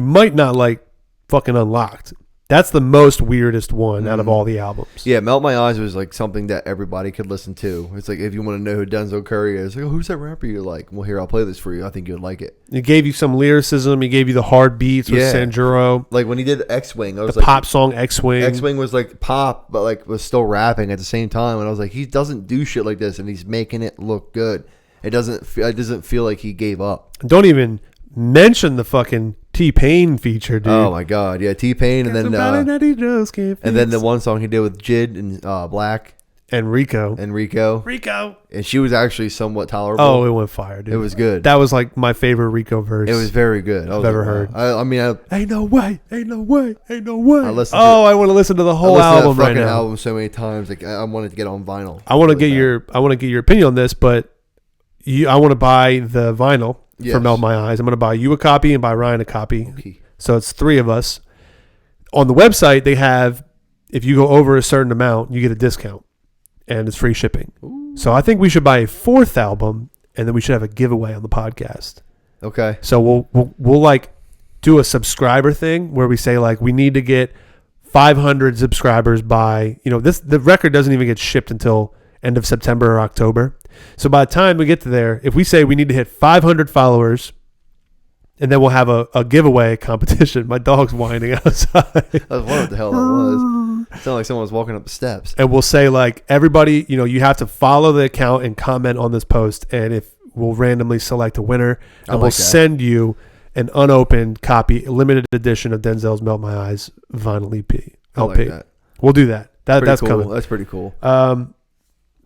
might not like fucking Unlocked. That's the most weirdest one out of all the albums. Yeah, Melt My Eyes was like something that everybody could listen to. It's like if you want to know who Denzel Curry is, like, oh, who's that rapper you like? Well, here, I'll play this for you. I think you'd like it. It gave you some lyricism. It gave you the hard beats with Sanjuro. Like when he did X-Wing, I was the like, pop song X-Wing. X-Wing was like pop, but like was still rapping at the same time. And I was like, he doesn't do shit like this, and he's making it look good. It doesn't feel like he gave up. Don't even mention the fucking T-Pain feature, dude. Oh my God, yeah, T-Pain, and then the one song he did with Jid and Black and Rico, and she was actually somewhat tolerable. Oh, it went fire, dude. It was good. That was like my favorite Rico verse. It was very good. I've ever heard. I mean, ain't no way. I want to listen to the whole album album right now. Album so many times, like I wanted to get on vinyl. I want to get your opinion on this, but I want to buy the vinyl. For Melt My Eyes. I'm going to buy you a copy and buy Ryan a copy. Okay. So it's 3 of us. On the website, they have, if you go over a certain amount, you get a discount. And it's free shipping. Ooh. So I think we should buy a 4th album, and then we should have a giveaway on the podcast. Okay. So we'll like do a subscriber thing where we say like we need to get 500 subscribers by, the record doesn't even get shipped until end of September or October. So by the time we get to there, if we say we need to hit 500 followers, and then we'll have a giveaway competition. My dog's whining outside. I was wondering what the hell that was. It sounded like someone was walking up the steps. And we'll say like everybody, you have to follow the account and comment on this post, and if we'll randomly select a winner, and we'll send you an unopened copy, limited edition of Denzel's Melt My Eyes vinyl EP. I like that. We'll do that. That's cool. coming. That's pretty cool.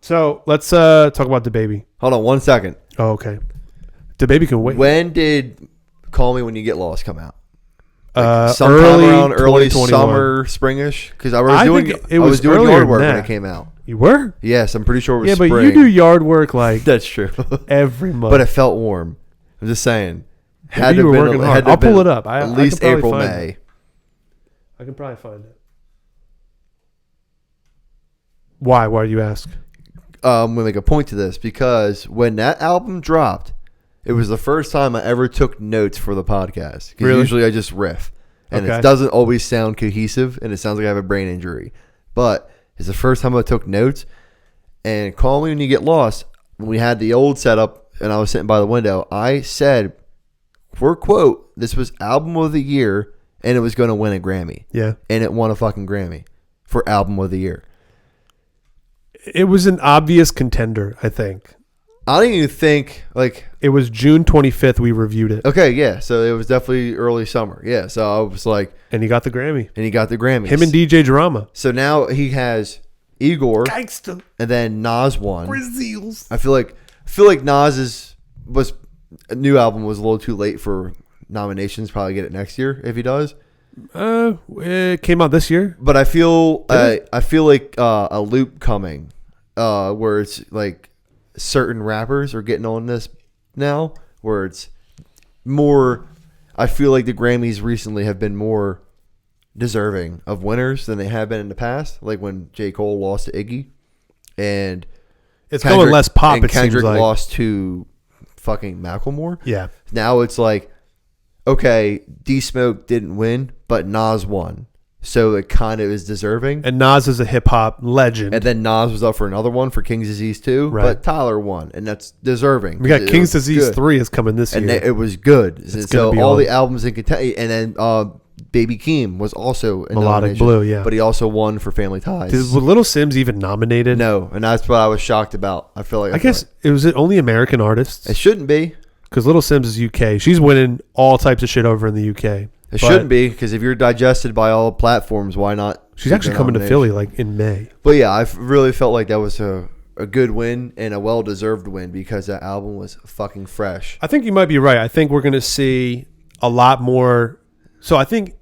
So let's talk about Dababy. Hold on 1 second. Oh, okay. Dababy can wait. When did Call Me When You Get Lost come out? Sometime around early summer, springish. Because I was doing yard work when it came out. You were? Yes, I'm pretty sure it was spring. Yeah, but you do yard work like that's true every month. But it felt warm. I'm just saying. Maybe you were working hard. I'll pull it up. At least April, May. I can probably find it. Why? Why do you ask? I'm going to make a point to this because when that album dropped, it was the first time I ever took notes for the podcast. Because usually I just riff. And it doesn't always sound cohesive, and it sounds like I have a brain injury. But it's the first time I took notes. And Call Me When You Get Lost, when we had the old setup and I was sitting by the window, I said, for quote, this was album of the year, and it was going to win a Grammy. Yeah. And it won a fucking Grammy for album of the year. It was an obvious contender, I think. I don't even think, like... It was June 25th we reviewed it. Okay, yeah. So it was definitely early summer. Yeah, so I was like... And he got the Grammy. And he got the Grammys. Him and DJ Drama. So now he has Igor. Gangsta. And then Nas won. Brazils. I feel like Nas's a new album was a little too late for nominations. Probably get it next year if he does. It came out this year. But I feel like a loop coming, where it's like certain rappers are getting on this now, where it's more. I feel like the Grammys recently have been more deserving of winners than they have been in the past. Like when J. Cole lost to Iggy, and it's going less pop. And it seems Kendrick like lost to fucking Macklemore. Yeah. Now it's like, okay, D Smoke didn't win, but Nas won. So it kind of is deserving. And Nas is a hip hop legend. And then Nas was up for another one for King's Disease 2, right. But Tyler won, and that's deserving. We got King's Disease 3 is coming this year. And it was good. It's so all the albums in Kentucky, and then Baby Keem was also in Melodic Blue, yeah. But he also won for Family Ties. Was Little Sims even nominated? No, and that's what I was shocked about. I guess it was only American artists. It shouldn't be. Because Little Sims is UK. She's winning all types of shit over in the UK. It shouldn't be, because if you're digested by all platforms, why not? She's actually coming to Philly like in May. But yeah, I really felt like that was a good win and a well-deserved win because that album was fucking fresh. I think you might be right. I think we're going to see a lot more. So I think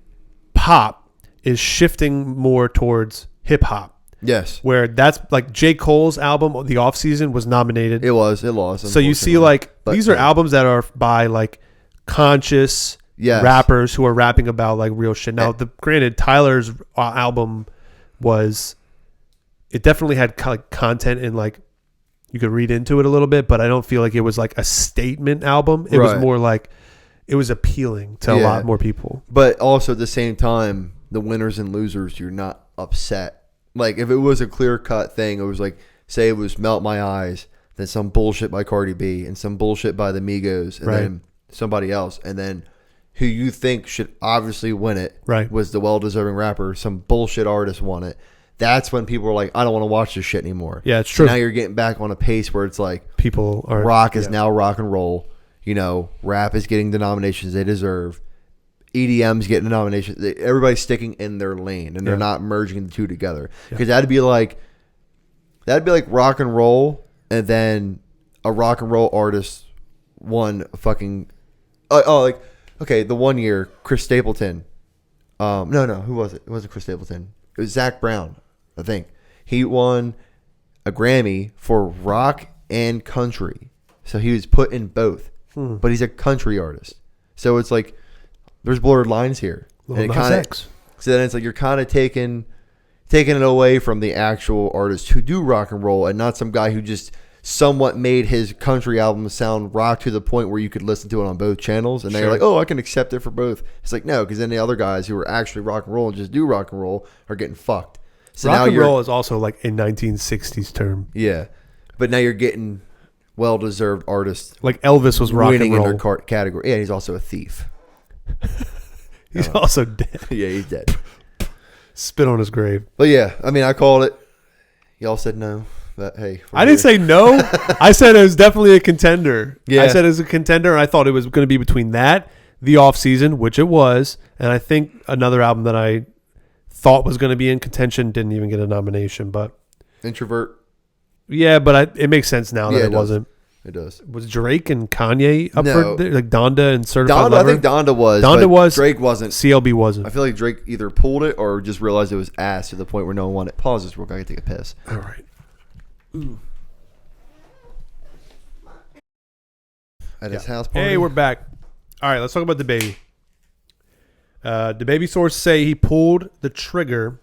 pop is shifting more towards hip-hop. Yes. Where that's like J. Cole's album, The Off Season, was nominated. It lost. So you see these are albums that are by like conscious rappers who are rapping about like real shit. Now, granted, Tyler's album it definitely had like content and like you could read into it a little bit, but I don't feel like it was like a statement album. It was more like it was appealing to a lot more people. But also at the same time, the winners and losers, you're not upset. Like if it was a clear cut thing, it was like, say it was Melt My Eyes, then some bullshit by Cardi B and some bullshit by the Migos and then somebody else. And then who you think should obviously win it was the well-deserving rapper. Some bullshit artist won it. That's when people are like, I don't want to watch this shit anymore. Yeah, it's true. So now you're getting back on a pace where it's like people are rock is now rock and roll. You know, rap is getting the nominations they deserve. EDM's getting the nominations. Everybody's sticking in their lane and they're not merging the two together. Because that'd be like rock and roll, and then a rock and roll artist won a fucking the 1 year Chris Stapleton. No, who was it? It wasn't Chris Stapleton. It was Zach Brown, I think. He won a Grammy for rock and country. So he was put in both. But he's a country artist. So it's like there's blurred lines here. So then it's like you're kind of taking it away from the actual artists who do rock and roll and not some guy who just somewhat made his country album sound rock to the point where you could listen to it on both channels. And they're like, oh, I can accept it for both. It's like, no, because then the other guys who are actually rock and roll and just do rock and roll are getting fucked. So rock and roll is also like a 1960s term. Yeah. But now you're getting well-deserved artists. Like Elvis was rock and roll. Winning in their category. Yeah, he's also a thief. He's also dead. Yeah, he's dead. Spit on his grave. But yeah, I mean, I called it. Y'all said no. But hey, I didn't say no. I said it was definitely a contender. Yeah. I said it was a contender. I thought it was going to be between that, The Off Season, which it was, and I think another album that I thought was going to be in contention didn't even get a nomination. But Introvert. Yeah, but it makes sense now that it wasn't. It does. Was Drake and Kanye up for like Donda and Certified Donda? Lover? I think Donda was. Donda was. Drake wasn't. CLB wasn't. I feel like Drake either pulled it or just realized it was ass to the point where no one wanted it. Pause this real quick. I can take a piss. All right. Ooh. At his house party. Hey, we're back. All right, let's talk about Dababy. Dababy sources say he pulled the trigger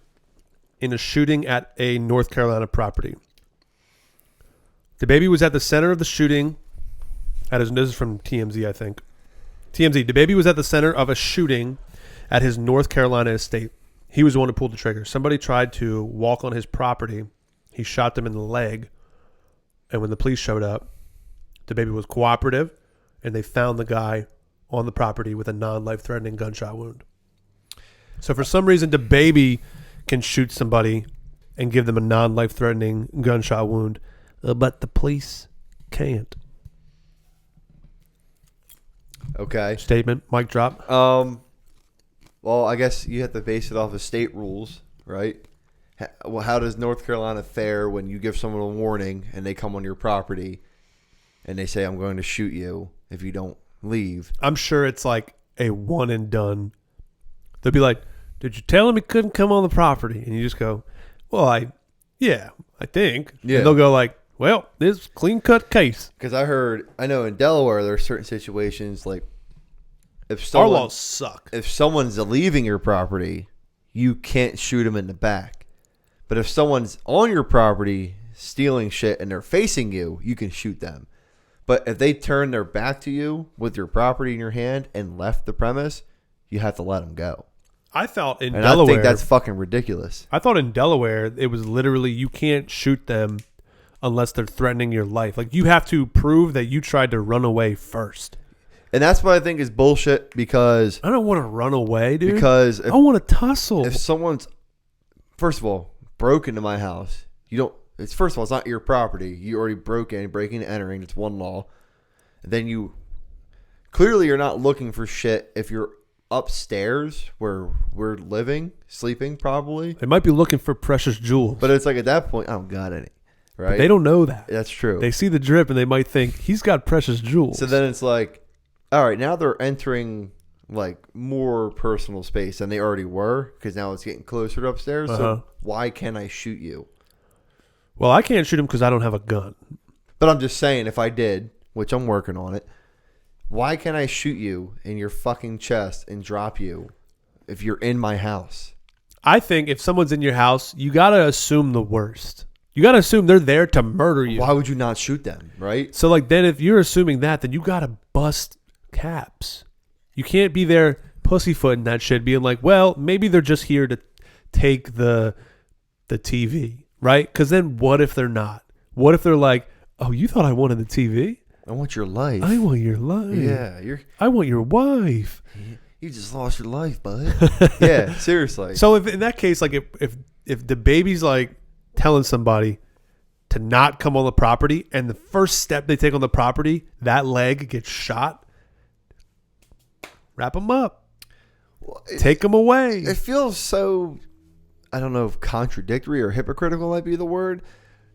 in a shooting at a North Carolina property. Dababy was at the center of the shooting. This is from TMZ, I think. TMZ. Dababy was at the center of a shooting at his North Carolina estate. He was the one who pulled the trigger. Somebody tried to walk on his property. He shot them in the leg. And when the police showed up, Dababy was cooperative, and they found the guy on the property with a non-life-threatening gunshot wound. So for some reason, Dababy can shoot somebody and give them a non-life-threatening gunshot wound, but the police can't. Okay. Statement. Mic drop. Well, I guess you have to base it off of state rules, right? Well, how does North Carolina fare when you give someone a warning and they come on your property and they say, I'm going to shoot you if you don't leave? I'm sure it's like a one and done. They'll be like, "Did you tell him he couldn't come on the property?" And you just go, "Well, I think." Yeah. And they'll go like, "Well, this clean cut case." Because I know in Delaware there are certain situations like if Our laws suck. If someone's leaving your property, you can't shoot them in the back. But if someone's on your property stealing shit and they're facing you, you can shoot them. But if they turn their back to you with your property in your hand and left the premise, you have to let them go. I thought in and Delaware, I think that's fucking ridiculous. I thought in Delaware it was literally you can't shoot them unless they're threatening your life. Like you have to prove that you tried to run away first. And that's what I think is bullshit because I don't want to run away, dude. Because I want to tussle. If someone's, first of all, broke into my house, you don't. It's first of all, it's not your property. You already broke in, breaking and entering. It's one law. And then you clearly you're not looking for shit if you're upstairs where we're living, sleeping probably. They might be looking for precious jewels. But it's like at that point, I don't got any. Right? But they don't know that. That's true. They see the drip and they might think he's got precious jewels. So then it's like, all right, now they're entering like more personal space than they already were because now it's getting closer to upstairs. So why can't I shoot you? Well, I can't shoot him because I don't have a gun. But I'm just saying, if I did, which I'm working on it, why can't I shoot you in your fucking chest and drop you if you're in my house? I think if someone's in your house, you got to assume the worst. You got to assume they're there to murder you. Why would you not shoot them, right? So, like, then if you're assuming that, then you got to bust caps. You can't be there pussyfooting that shit, being like, well, maybe they're just here to take the TV, right? Because then what if they're not? What if they're like, oh, you thought I wanted the TV? I want your life. I want your life. Yeah, I want your wife. You just lost your life, bud. Yeah, seriously. So if in that case, like if the baby's like telling somebody to not come on the property, and the first step they take on the property, that leg gets shot, wrap them up, take them away. It feels so, I don't know if contradictory or hypocritical might be the word,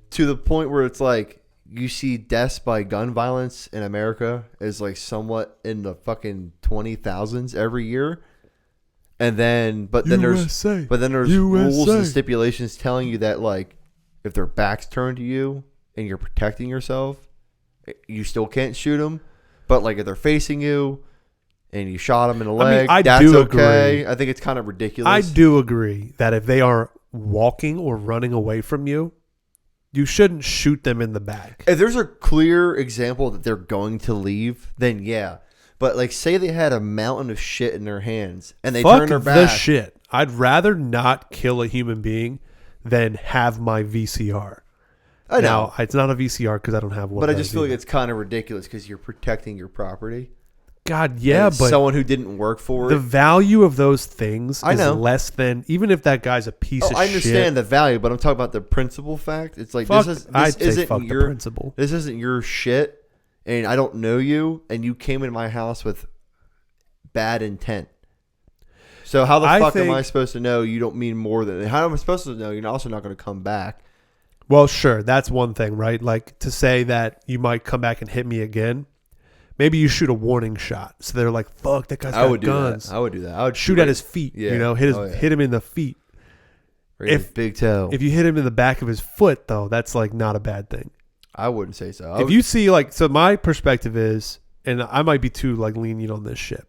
to the point where it's like you see deaths by gun violence in America is like somewhat in the fucking 20,000s every year. And then, but then there's rules and stipulations telling you that like if their back's turned to you and you're protecting yourself, you still can't shoot them. But like if they're facing you and you shot them in the leg, that's okay. I think it's kind of ridiculous. I do agree that if they are walking or running away from you, you shouldn't shoot them in the back. If there's a clear example that they're going to leave, then yeah. But like, say they had a mountain of shit in their hands and they turn their back. Fuck the shit. I'd rather not kill a human being than have my VCR. I know. Now, it's not a VCR because I don't have one. But I just feel like it's kind of ridiculous because you're protecting your property. God, yeah, but someone who didn't work for it. The value of those things is less than, even if that guy's a piece of shit. I understand the value, but I'm talking about the principal fact. It's like, this isn't your principle. This isn't your shit, and I don't know you, and you came in my house with bad intent. So how the fuck am I supposed to know you don't mean more than... How am I supposed to know you're also not going to come back? Well, sure, that's one thing, right? Like, to say that you might come back and hit me again... Maybe you shoot a warning shot. So they're like, fuck, that guy's got guns. I would do that. I would shoot at his feet, hit him in the feet. If big toe. If you hit him in the back of his foot, though, that's like not a bad thing. I wouldn't say so. If you see like, so my perspective is, and I might be too like lenient on this shit.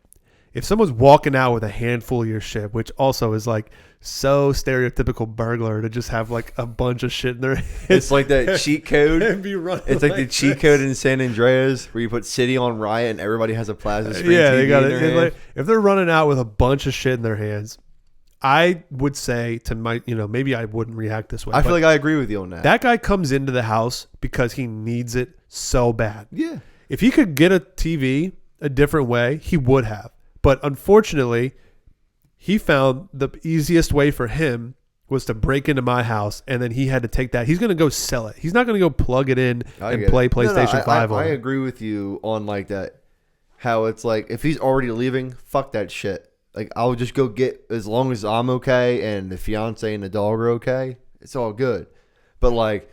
If someone's walking out with a handful of your shit, which also is like so stereotypical burglar to just have like a bunch of shit in their hands. It's like that cheat code. And be running it's like the cheat code in San Andreas where you put city on riot and everybody has a plasma screen. Yeah, TV they got in it. their Like, if they're running out with a bunch of shit in their hands, I would say to my, maybe I wouldn't react this way. I feel like I agree with you on that. That guy comes into the house because he needs it so bad. Yeah. If he could get a TV a different way, he would have. But unfortunately, he found the easiest way for him was to break into my house, and then he had to take that. He's going to go sell it. He's not going to go plug it in and play PlayStation 5 on it. I agree with you on like that, how it's like if he's already leaving, fuck that shit. Like I'll just go get, as long as I'm okay and the fiance and the dog are okay, it's all good. But like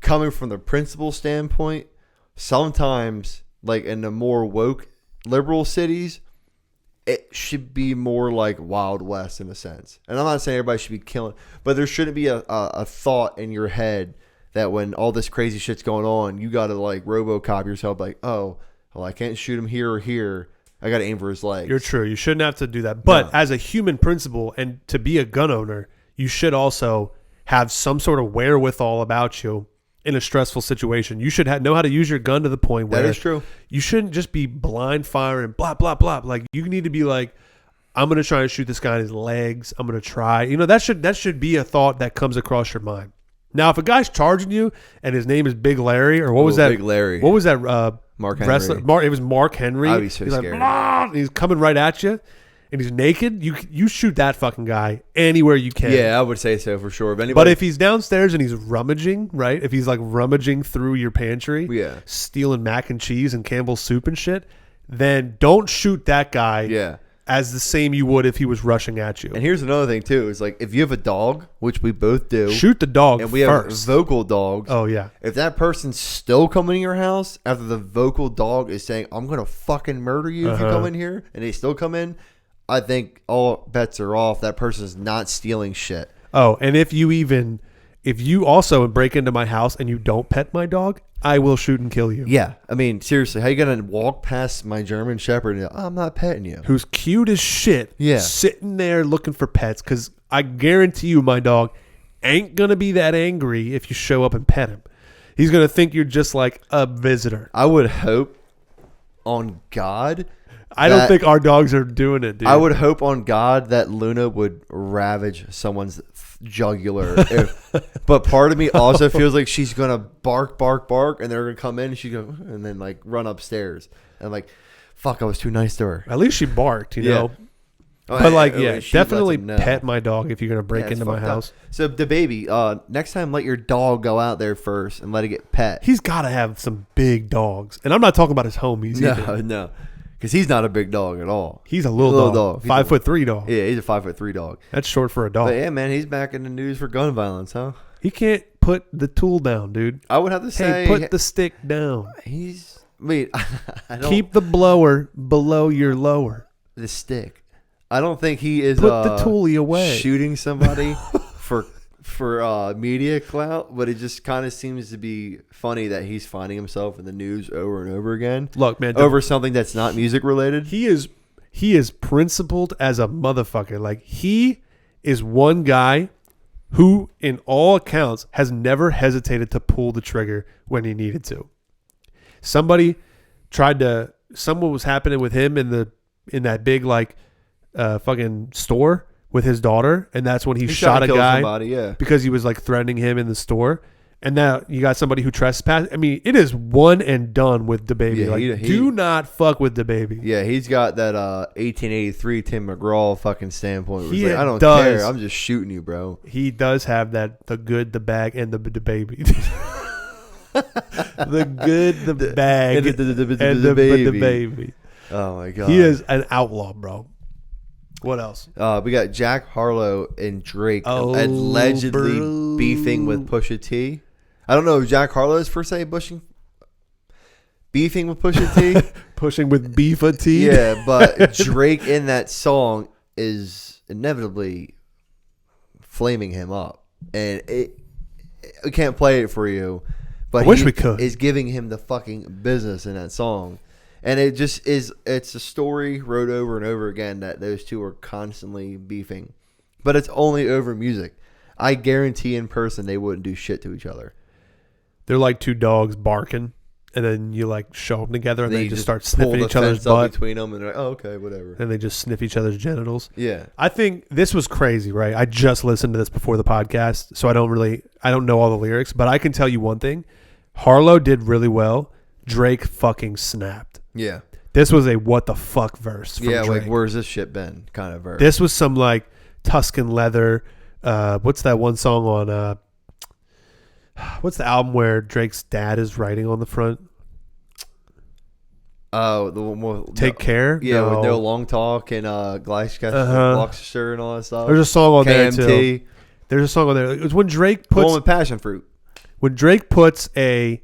coming from the principal standpoint, sometimes like in the more woke liberal cities, it should be more like Wild West in a sense. And I'm not saying everybody should be killing, but there shouldn't be a thought in your head that when all this crazy shit's going on, you got to like RoboCop yourself, like, oh, well, I can't shoot him here or here. I got to aim for his legs. You're true. You shouldn't have to do that. But as a human principle and to be a gun owner, you should also have some sort of wherewithal about you in a stressful situation. You should know how to use your gun to the point where that is true. You shouldn't just be blind firing, blah, blah, blah. Like, you need to be like, I'm going to try and shoot this guy in his legs. I'm going to try. You know, that should be a thought that comes across your mind. Now, if a guy's charging you and his name is Big Larry, or what was that? Big Larry. What was that? Mark Henry. Wrestler? it was Mark Henry. I'd be so scared. Like, he's coming right at you, and he's naked. You shoot that fucking guy anywhere you can. Yeah, I would say so for sure. But if he's downstairs and he's rummaging, right? If he's like rummaging through your pantry, stealing mac and cheese and Campbell's soup and shit, then don't shoot that guy. Yeah. As the same you would if he was rushing at you. And here's another thing too: is like if you have a dog, which we both do, shoot the dog. And we have vocal dogs. Oh yeah. If that person's still coming to your house after the vocal dog is saying, "I'm gonna fucking murder you if you come in here," and they still come in, I think all bets are off. That person's not stealing shit. Oh, and if you also break into my house and you don't pet my dog, I will shoot and kill you. Yeah. I mean, seriously, how you going to walk past my German Shepherd and I'm not petting you? Who's cute as shit. Yeah. Sitting there looking for pets. Because I guarantee you my dog ain't going to be that angry if you show up and pet him. He's going to think you're just like a visitor. I would hope on God. I don't think our dogs are doing it, dude. I would hope on God that Luna would ravage someone's jugular. But part of me also feels like she's going to bark, and they're going to come in and she's going to, and then like run upstairs. And like, fuck, I was too nice to her. At least she barked, you know. But like, definitely pet my dog if you're going to break into my house. So Dababy, next time let your dog go out there first and let it get pet. He's got to have some big dogs. And I'm not talking about his homies either. No. Because he's not a big dog at all. He's a little dog. 5'3" dog. Yeah, he's a 5'3" dog. That's short for a dog. But yeah, man, he's back in the news for gun violence, huh? He can't put the tool down, dude. I would have to say, put the stick down. I don't, keep the blower below your lower. The stick. I don't think he is put the toolie away. Shooting somebody for media clout, but it just kind of seems to be funny that he's finding himself in the news over and over again. Look, man, over something that's not music related. He is principled as a motherfucker. Like, he is one guy who, in all accounts, has never hesitated to pull the trigger when he needed to. Something was happening with him in that big like fucking store with his daughter, and that's when he shot a guy because he was like threatening him in the store. And now you got somebody who trespassed. I mean, it is one and done with Dababy. Yeah, do not fuck with Dababy. Yeah, he's got that 1883 Tim McGraw fucking standpoint. Like, I don't care. I'm just shooting you, bro. He does have that, the good, the bag, and the Dababy. The good, the bag, and the baby. Oh my god, he is an outlaw, bro. What else? We got Jack Harlow and Drake allegedly beefing with Pusha-T. I don't know if Jack Harlow is per se beefing with Pusha-T. Pushing with beef-a-T. Yeah, but Drake in that song is inevitably flaming him up. And we can't play it for you. But I wish we could. Is giving him the fucking business in that song. And it just is, it's a story wrote over and over again that those two are constantly beefing. But it's only over music. I guarantee in person they wouldn't do shit to each other. They're like two dogs barking, and then you like show them together, and they just start sniffing each other's butt between them, and they're like, oh, okay, whatever. And they just sniff each other's genitals. Yeah. I think this was crazy, right? I just listened to this before the podcast, so I don't know all the lyrics, but I can tell you one thing. Harlow did really well. Drake fucking snapped. Yeah. This was a what the fuck verse from Drake. Like, where's this shit been kind of verse. This was some like Tuscan Leather. What's that one song on what's the album where Drake's dad is writing on the front? Oh, the one with Take Care? Yeah, with No Long Talk and Gloucestershire and all that stuff. There's a song on there KMT. too. There's a song on there. It was when Drake puts... The one with Passion Fruit. When Drake puts a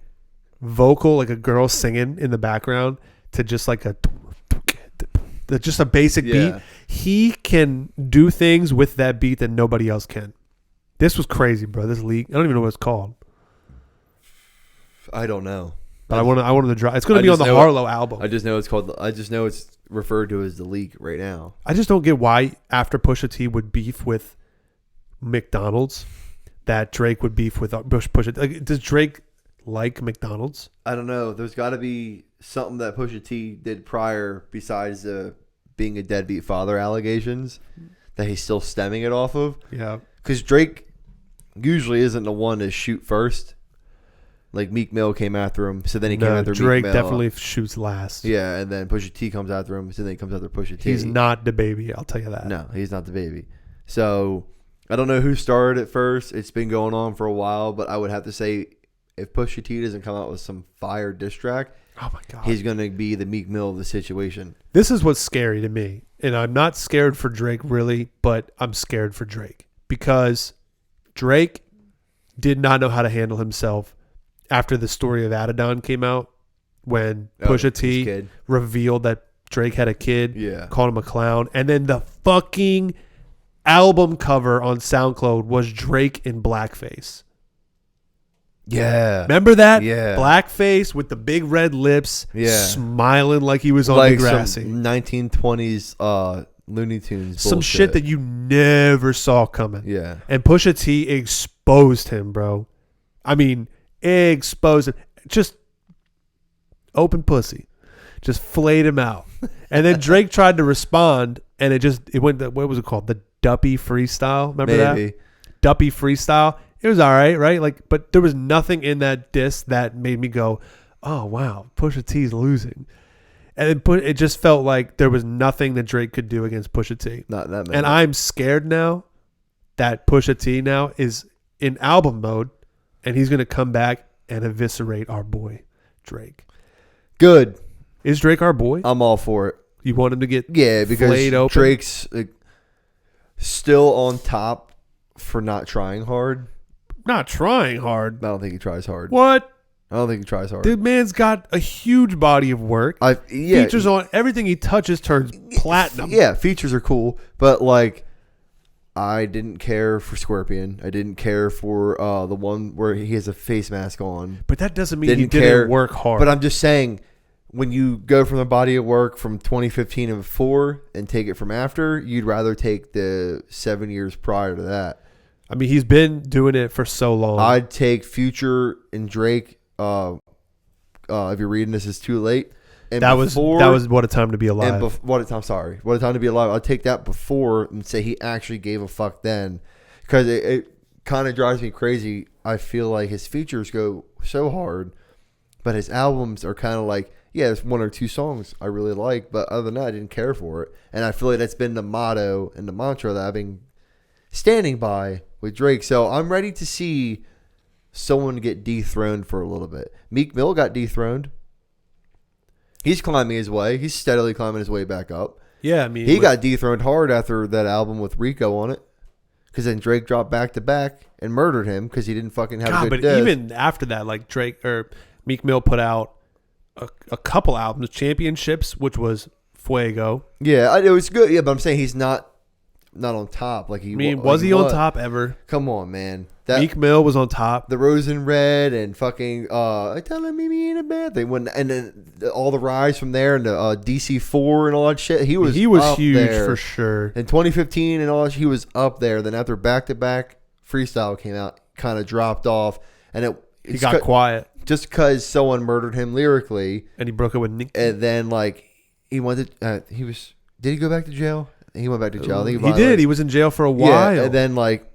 vocal, like a girl singing in the background to just like a... just a basic beat. He can do things with that beat that nobody else can. This was crazy, bro. This leak. I don't even know what it's called. I don't know. But I wanted to drop. It's going to be on the Harlow album. I just know it's called. I just know it's referred to as the leak right now. I just don't get why after Pusha-T would beef with McDonald's, that Drake would beef with Pusha. Like, does Drake like McDonald's? I don't know. There's got to be something that Pusha T did prior besides being a deadbeat father allegations that he's still stemming it off of. Yeah. Because Drake usually isn't the one to shoot first. Like Meek Mill came after him, so then he came after Drake Meek Mill. definitely shoots last. Yeah, and then Pusha T comes after him, so then he comes after Pusha T. He's not Dababy, I'll tell you that. No, he's not Dababy. So I don't know who started it first. It's been going on for a while, but I would have to say if Pusha T doesn't come out with some fire diss track, oh my God, he's going to be the Meek Mill of the situation. This is what's scary to me, and I'm not scared for Drake really, but I'm scared for Drake because Drake did not know how to handle himself after the story of Adidon came out, when Pusha T revealed that Drake had a kid, called him a clown, and then the fucking album cover on SoundCloud was Drake in blackface. Yeah. Remember that? Yeah. Blackface with the big red lips, smiling like he was on like Degrassi. Some 1920s Looney Tunes some bullshit. Shit that you never saw coming. Yeah. And Pusha T exposed him, bro. I mean, exposed him. Just open pussy. Just flayed him out. And then Drake tried to respond, and it went, what was it called? The Duppy freestyle. Remember that? Duppy freestyle. It was all right, right? Like, but there was nothing in that diss that made me go, oh, wow, Pusha T's losing. And it just felt like there was nothing that Drake could do against Pusha T. Not that many. And I'm scared now that Pusha T now is in album mode, and he's going to come back and eviscerate our boy, Drake. Good. Is Drake our boy? I'm all for it. You want him to get because open? Drake's still on top for not trying hard. Not trying hard? I don't think he tries hard. What? I don't think he tries hard. Dude, man's got a huge body of work. Features on everything he touches turns platinum. Yeah, features are cool, but like, I didn't care for Scorpion. I didn't care for the one where he has a face mask on. But that doesn't mean he didn't work hard. But I'm just saying, when you go from the body of work from 2015 and before and take it from after, you'd rather take the 7 years prior to that. I mean, he's been doing it for so long. I'd take Future and Drake. If you're reading this, is too late. And that was What a Time to Be Alive. What a Time to Be Alive. I'd take that before and say he actually gave a fuck then, because it kind of drives me crazy. I feel like his features go so hard, but his albums are kind of like, yeah, there's one or two songs I really like, but other than that, I didn't care for it. And I feel like that's been the motto and the mantra that I've been standing by with Drake. So I'm ready to see someone get dethroned for a little bit. Meek Mill got dethroned. He's climbing his way. He's steadily climbing his way back up. Yeah, I mean, he got dethroned hard after that album with Rico on it, because then Drake dropped back to back and murdered him because he didn't fucking have a good diss. Even after that, like Drake or Meek Mill put out a couple albums, Championships, which was Fuego. Yeah, it was good. Yeah, but I'm saying he's not on top. Like he. I mean, was he on top ever? Come on, man. Meek Mill was on top. The Rose and Red and fucking telling me in a bad thing. And then all the rise from there and the DC4 and all that shit. He was huge there. For sure. In 2015 and all that, he was up there. Then after Back to Back Freestyle came out, kind of dropped off, and he got quiet just because someone murdered him lyrically, and he broke it with Nick. And then like he wanted, did he go back to jail? He went back to jail. He did. He was in jail for a while. Yeah, and then like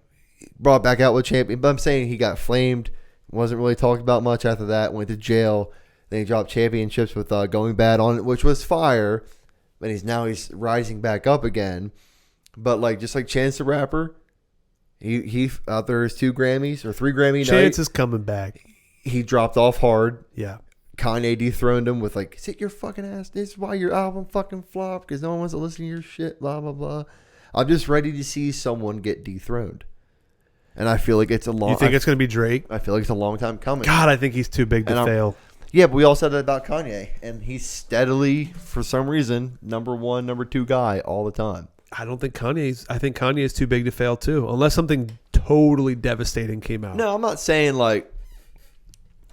brought back out with Champion. But I'm saying he got flamed. Wasn't really talked about much after that. Went to jail. Then he dropped Championships with Going Bad on it, which was fire. And he's rising back up again. But like just like Chance the Rapper, he out there is 2 Grammys or 3 Grammy. Chance is coming back. He dropped off hard. Yeah. Kanye dethroned him with like, sit your fucking ass. This is why your album fucking flopped, because no one wants to listen to your shit, blah, blah, blah. I'm just ready to see someone get dethroned. And I feel like it's a long... You think it's going to be Drake? I feel like it's a long time coming. God, I think he's too big to fail. Yeah, but we all said that about Kanye, and he's steadily, for some reason, number 1, number 2 guy all the time. I think Kanye is too big to fail too, unless something totally devastating came out. No, I'm not saying like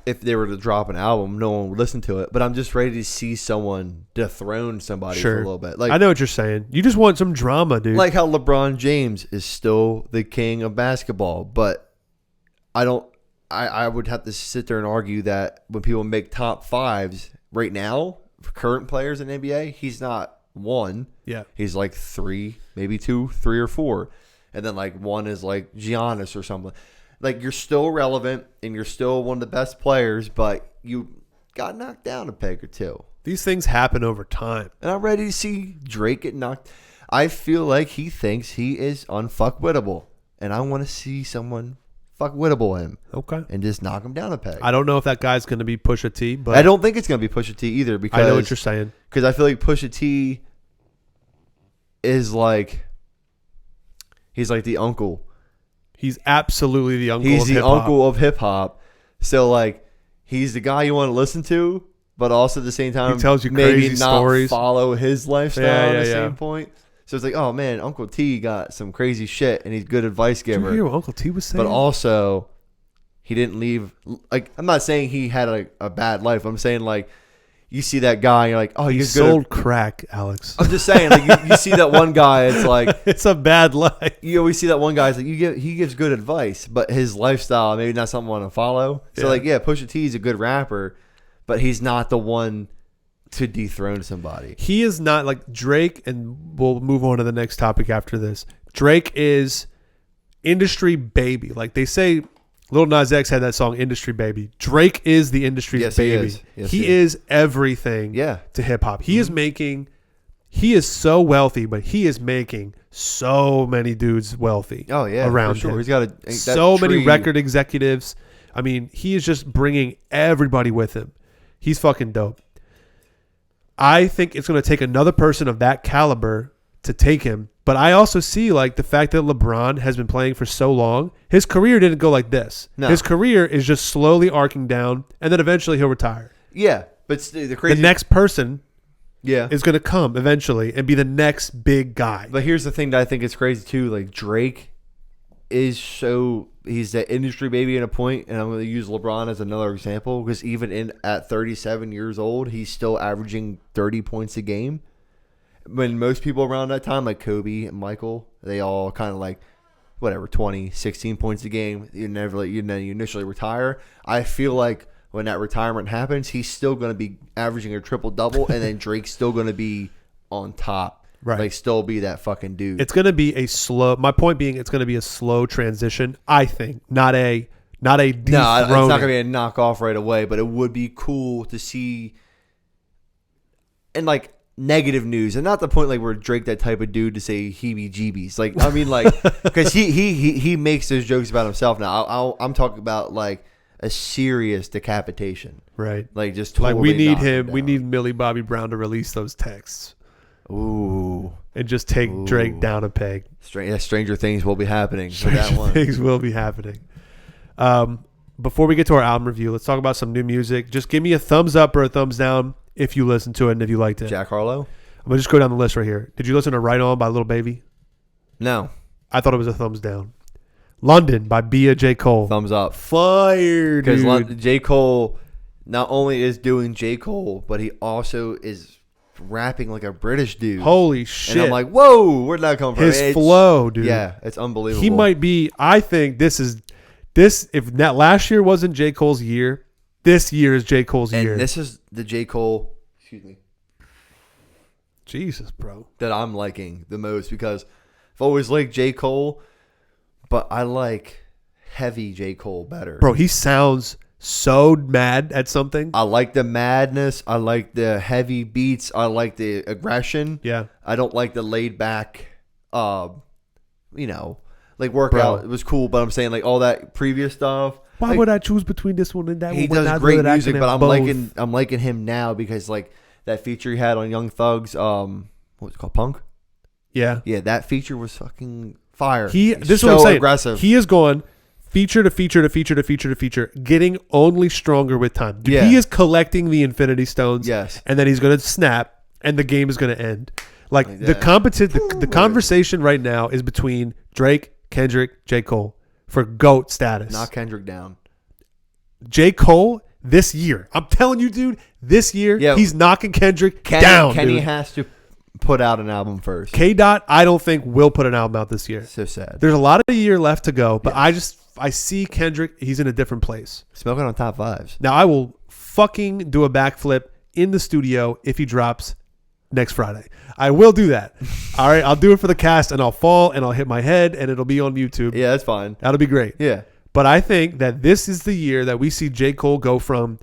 if they were to drop an album, no one would listen to it. But I'm just ready to see someone dethrone somebody for a little bit. Like, I know what you're saying. You just want some drama, dude. Like how LeBron James is still the king of basketball, but I would have to sit there and argue that when people make top 5s right now, for current players in NBA, he's not 1. Yeah. He's like 3, maybe 2, 3 or 4. And then like 1 is like Giannis or something. Like, you're still relevant and you're still one of the best players, but you got knocked down a peg or 2. These things happen over time. And I'm ready to see Drake get knocked. I feel like he thinks he is unfuckwittable. And I want to see someone fuckwittable him. Okay. And just knock him down a peg. I don't know if that guy's going to be Pusha-T, but I don't think it's going to be Pusha-T either, because I know what you're saying. Because I feel like Pusha-T is like, he's like the uncle. He's absolutely the uncle He's of the hip-hop. uncle of hip-hop. So, like, he's the guy you want to listen to, but also at the same time, He tells you maybe crazy not stories. follow his lifestyle at the yeah. same point. So it's like, oh, man, Uncle T got some crazy shit, and he's a good advice Did you giver. hear what Uncle T was saying? But also, he didn't leave. Like, I'm not saying he had a bad life. I'm saying, like, you see that guy, and you're like, oh, he he's sold good. crack, Alex. I'm just saying, like, you see that one guy, it's like, It's a bad life. you always see that one guy, it's like, he gives good advice, but his lifestyle, maybe not something I want to follow. So, like, yeah, Pusha T is a good rapper, but he's not the one to dethrone somebody. He is not like Drake, and we'll move on to the next topic after this. Drake is industry baby. Like they say, Lil Nas X had that song "Industry Baby." Drake is the industry baby. He is everything to hip hop. He is making. He is so wealthy, but he is making so many dudes wealthy. Oh yeah, around for sure. him. He's got so many record executives. I mean, he is just bringing everybody with him. He's fucking dope. I think it's going to take another person of that caliber to take him. But I also see like the fact that LeBron has been playing for so long. His career didn't go like this. No. His career is just slowly arcing down, and then eventually he'll retire. Yeah, but the next person is going to come eventually and be the next big guy. But here's the thing that I think is crazy too. Like Drake is he's that industry baby at a point, and I'm going to use LeBron as another example because even at 37 years old, he's still averaging 30 points a game. When most people around that time, like Kobe and Michael, they all kind of like, whatever, 20, 16 points a game. You initially retire. I feel like when that retirement happens, he's still going to be averaging a triple-double, and then Drake's still going to be on top. Right. Like, still be that fucking dude. It's going to be my point being, it's going to be a slow transition, I think, not a dethroning. No, it's not going to be a knockoff right away, but it would be cool to see, and like, negative news, and not the point like where Drake that type of dude to say heebie-jeebies. Like, I mean, like, because he makes those jokes about himself now. I'm talking about like a serious decapitation, right? Like just totally like we need him. We need Millie Bobby Brown to release those texts. Ooh, and just take Drake down a peg. Stranger things will be happening. Stranger things will be happening. Before we get to our album review, let's talk about some new music. Just give me a thumbs up or a thumbs down if you listened to it and if you liked it. Jack Harlow? I'm going to just go down the list right here. Did you listen to Right On by Lil Baby? No. I thought it was a thumbs down. London by Bia J. Cole. Thumbs up. Fire, dude. Because J. Cole not only is doing J. Cole, but he also is rapping like a British dude. Holy shit. And I'm like, whoa, where'd that come from? His flow, dude. Yeah, it's unbelievable. He might be, I think if that last year wasn't J. Cole's year, this year is J. Cole's year. And this is the J. Cole, Jesus, bro. that I'm liking the most, because I've always liked J. Cole, but I like heavy J. Cole better. Bro, he sounds so mad at something. I like the madness. I like the heavy beats. I like the aggression. Yeah. I don't like the laid back, like workout. It was cool, but I'm saying like all that previous stuff. Why would I choose between this one and that one? He does great music, but I'm liking him now because like that feature he had on Young Thug's, what's it called, Punk? Yeah. Yeah, that feature was fucking fire. This so is what I'm saying. Aggressive. He is going feature to feature to feature to feature to feature, getting only stronger with time. Dude, Yeah. he is collecting the Infinity Stones. Yes. And then he's going to snap, and the game is going to end. Like Like the that. the conversation right now is between Drake, Kendrick, J. Cole for GOAT status. Knock Kendrick down. J. Cole this year. I'm telling you, dude, this year, he's knocking Kendrick down. Kenny dude. has to put out an album first. K-Dot, I don't think will put an album out this year. So sad. There's a lot of the year left to go, but I see Kendrick, he's in a different place. Smoking on top fives. Now, I will fucking do a backflip in the studio if he drops next Friday. I will do that. All right, I'll do it for the cast, and I'll fall, and I'll hit my head, and it'll be on YouTube. Yeah, that's fine. That'll be great. Yeah. But I think that this is the year that we see J. Cole go from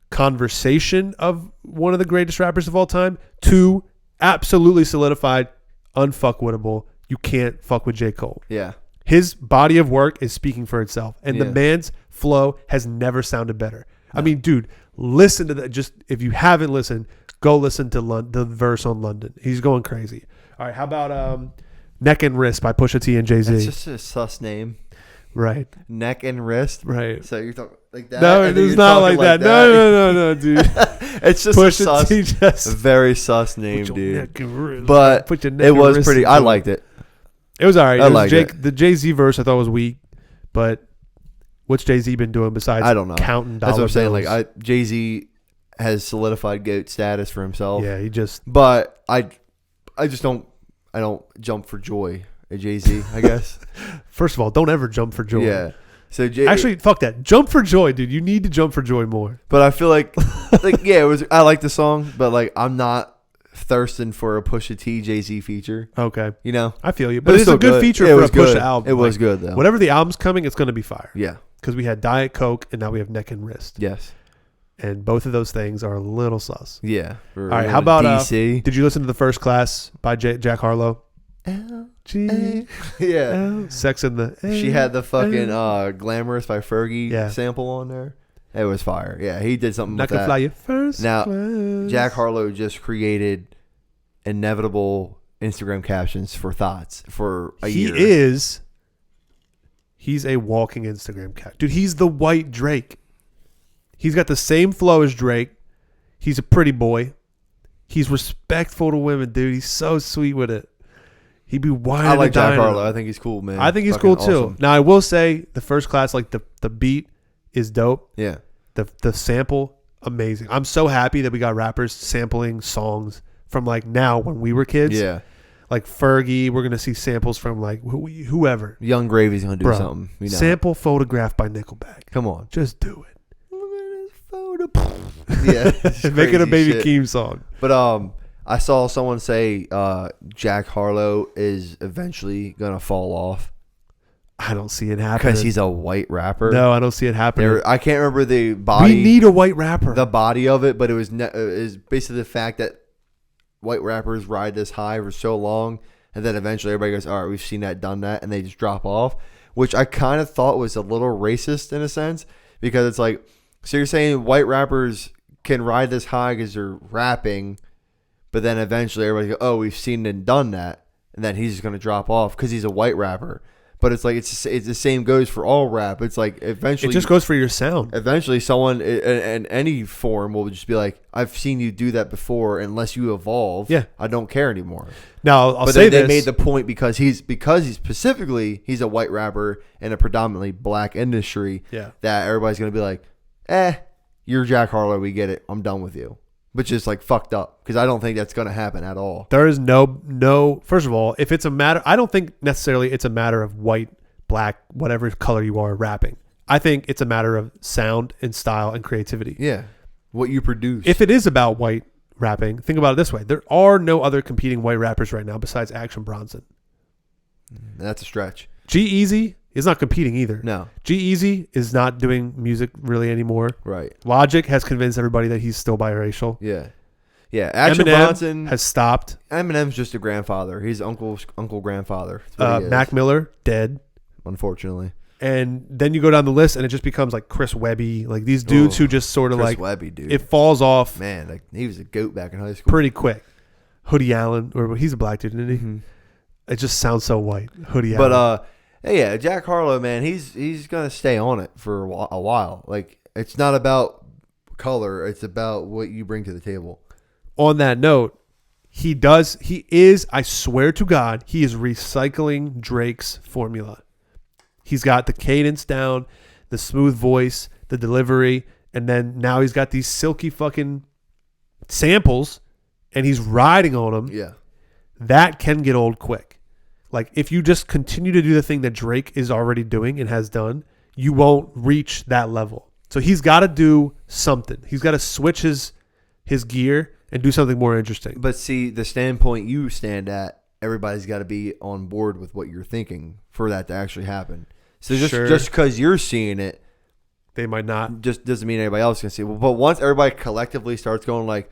conversation of one of the greatest rappers of all time to absolutely solidified, unfuckwittable. You can't fuck with J. Cole. Yeah. His body of work is speaking for itself, and the Yeah. man's flow has never sounded better. I mean, dude, listen to that. Just if you haven't listened, go listen to the verse on London. He's going crazy. All right, how about Neck and Wrist by Pusha-T and Jay-Z? It's just a sus name. Right. Neck and wrist. Right. So you're talking like that? No, and then it's you're not talking like that. No, dude. It's just Pusha-T a just very sus name, put your dude. neck and wrist. But Put your neck it and was wrist pretty. into I it. liked it. It was all right. I liked it. The Jay-Z verse I thought was weak, but what's Jay-Z been doing besides I don't know. counting dollars? That's what I'm saying. Like Jay-Z has solidified GOAT status for himself. Yeah, he just. But I just don't. I don't jump for joy at Jay-Z, I guess. First of all, don't ever jump for joy. Yeah. So Actually, fuck that. Jump for joy, dude. You need to jump for joy more. But I feel like yeah, it was. I like the song, but like I'm not thirsting for a Pusha T Jay-Z feature. Okay. You know, I feel you. It But was it's a still good good. feature It for a was Pusha good. album. It was good, though. Whatever the album's coming, it's going to be fire. Yeah. Because we had Diet Coke and now we have Neck and Wrist. Yes. And both of those things are a little sus. Yeah. All right. How about DC? did you listen to The First Class by Jack Harlow? L-G. Yeah. Sex in the. She had the fucking Glamorous by Fergie sample on there. It was fire. Yeah, he did something Not with gonna that. fly you first. Now, class. Jack Harlow just created inevitable Instagram captions for thoughts for a year. He's a walking Instagram cat. Dude, he's the white Drake. He's got the same flow as Drake. He's a pretty boy. He's respectful to women, dude. He's so sweet with it. He'd be whining. I like Jack dying. Harlow. I think he's cool, man. I think he's Fucking cool too. awesome. Now, I will say The First Class, like the beat is dope. Yeah. The sample, amazing. I'm so happy that we got rappers sampling songs from like now when we were kids. Yeah. Like Fergie, we're gonna see samples from like whoever. Young Gravy's gonna do Bro, something. You know. Sample Photograph by Nickelback. Come on. Just do it. Yeah. Make it a Baby shit. Keem song. But I saw someone say Jack Harlow is eventually gonna fall off I don't see it happening. because he's a white rapper. No, I don't see it happening. I can't remember the body. We need a white rapper. The body of it, but it was is basically the fact that white rappers ride this high for so long, and then eventually everybody goes, "All right, we've seen that, done that," and they just drop off. Which I kind of thought was a little racist in a sense, because it's like, so you're saying white rappers can ride this high because they're rapping, but then eventually everybody goes, "Oh, we've seen and done that," and then he's just gonna drop off because he's a white rapper. But it's like it's the same goes for all rap. It's like eventually it just goes for your sound. Eventually, someone in any form will just be like, "I've seen you do that before. Unless you evolve, Yeah. I don't care anymore." Now I'll But say they this. made the point because he's specifically he's a white rapper in a predominantly black industry. Yeah. That everybody's gonna be like, you're Jack Harlow. We get it. I'm done with you." Which is like fucked up because I don't think that's gonna happen at all. There is no. First of all, if it's a matter, I don't think necessarily it's a matter of white, black, whatever color you are rapping. I think it's a matter of sound and style and creativity. Yeah, what you produce. If it is about white rapping, think about it this way: there are no other competing white rappers right now besides Action Bronson. That's a stretch. G-Eazy is not competing either. No. G-Eazy is not doing music really anymore. Right. Logic has convinced everybody that he's still biracial. Yeah. Yeah. Action Eminem Bronson has stopped. Eminem's just a grandfather. He's uncle grandfather. That's what he is, Mac Miller, dead. unfortunately. And then you go down the list and it just becomes like Chris Webby, like these dudes who just sort of Chris like Webby, dude. it falls off Man, like he was a goat back in high school. pretty quick. Hoodie Allen, or he's a black dude, isn't he? Mhm. It just sounds so white. Hoodie Allen. But Hey, yeah, Jack Harlow, man, he's gonna stay on it for a while. Like, it's not about color; it's about what you bring to the table. On that note, I swear to God, he is recycling Drake's formula. He's got the cadence down, the smooth voice, the delivery, and then now he's got these silky fucking samples, and he's riding on them. Yeah. That can get old quick. Like, if you just continue to do the thing that Drake is already doing and has done, you won't reach that level. So he's got to do something. He's got to switch his gear and do something more interesting. But see, the standpoint you stand at, everybody's got to be on board with what you're thinking for that to actually happen. So just because you're seeing it, they might not. Just doesn't mean anybody else can see it. But once everybody collectively starts going like,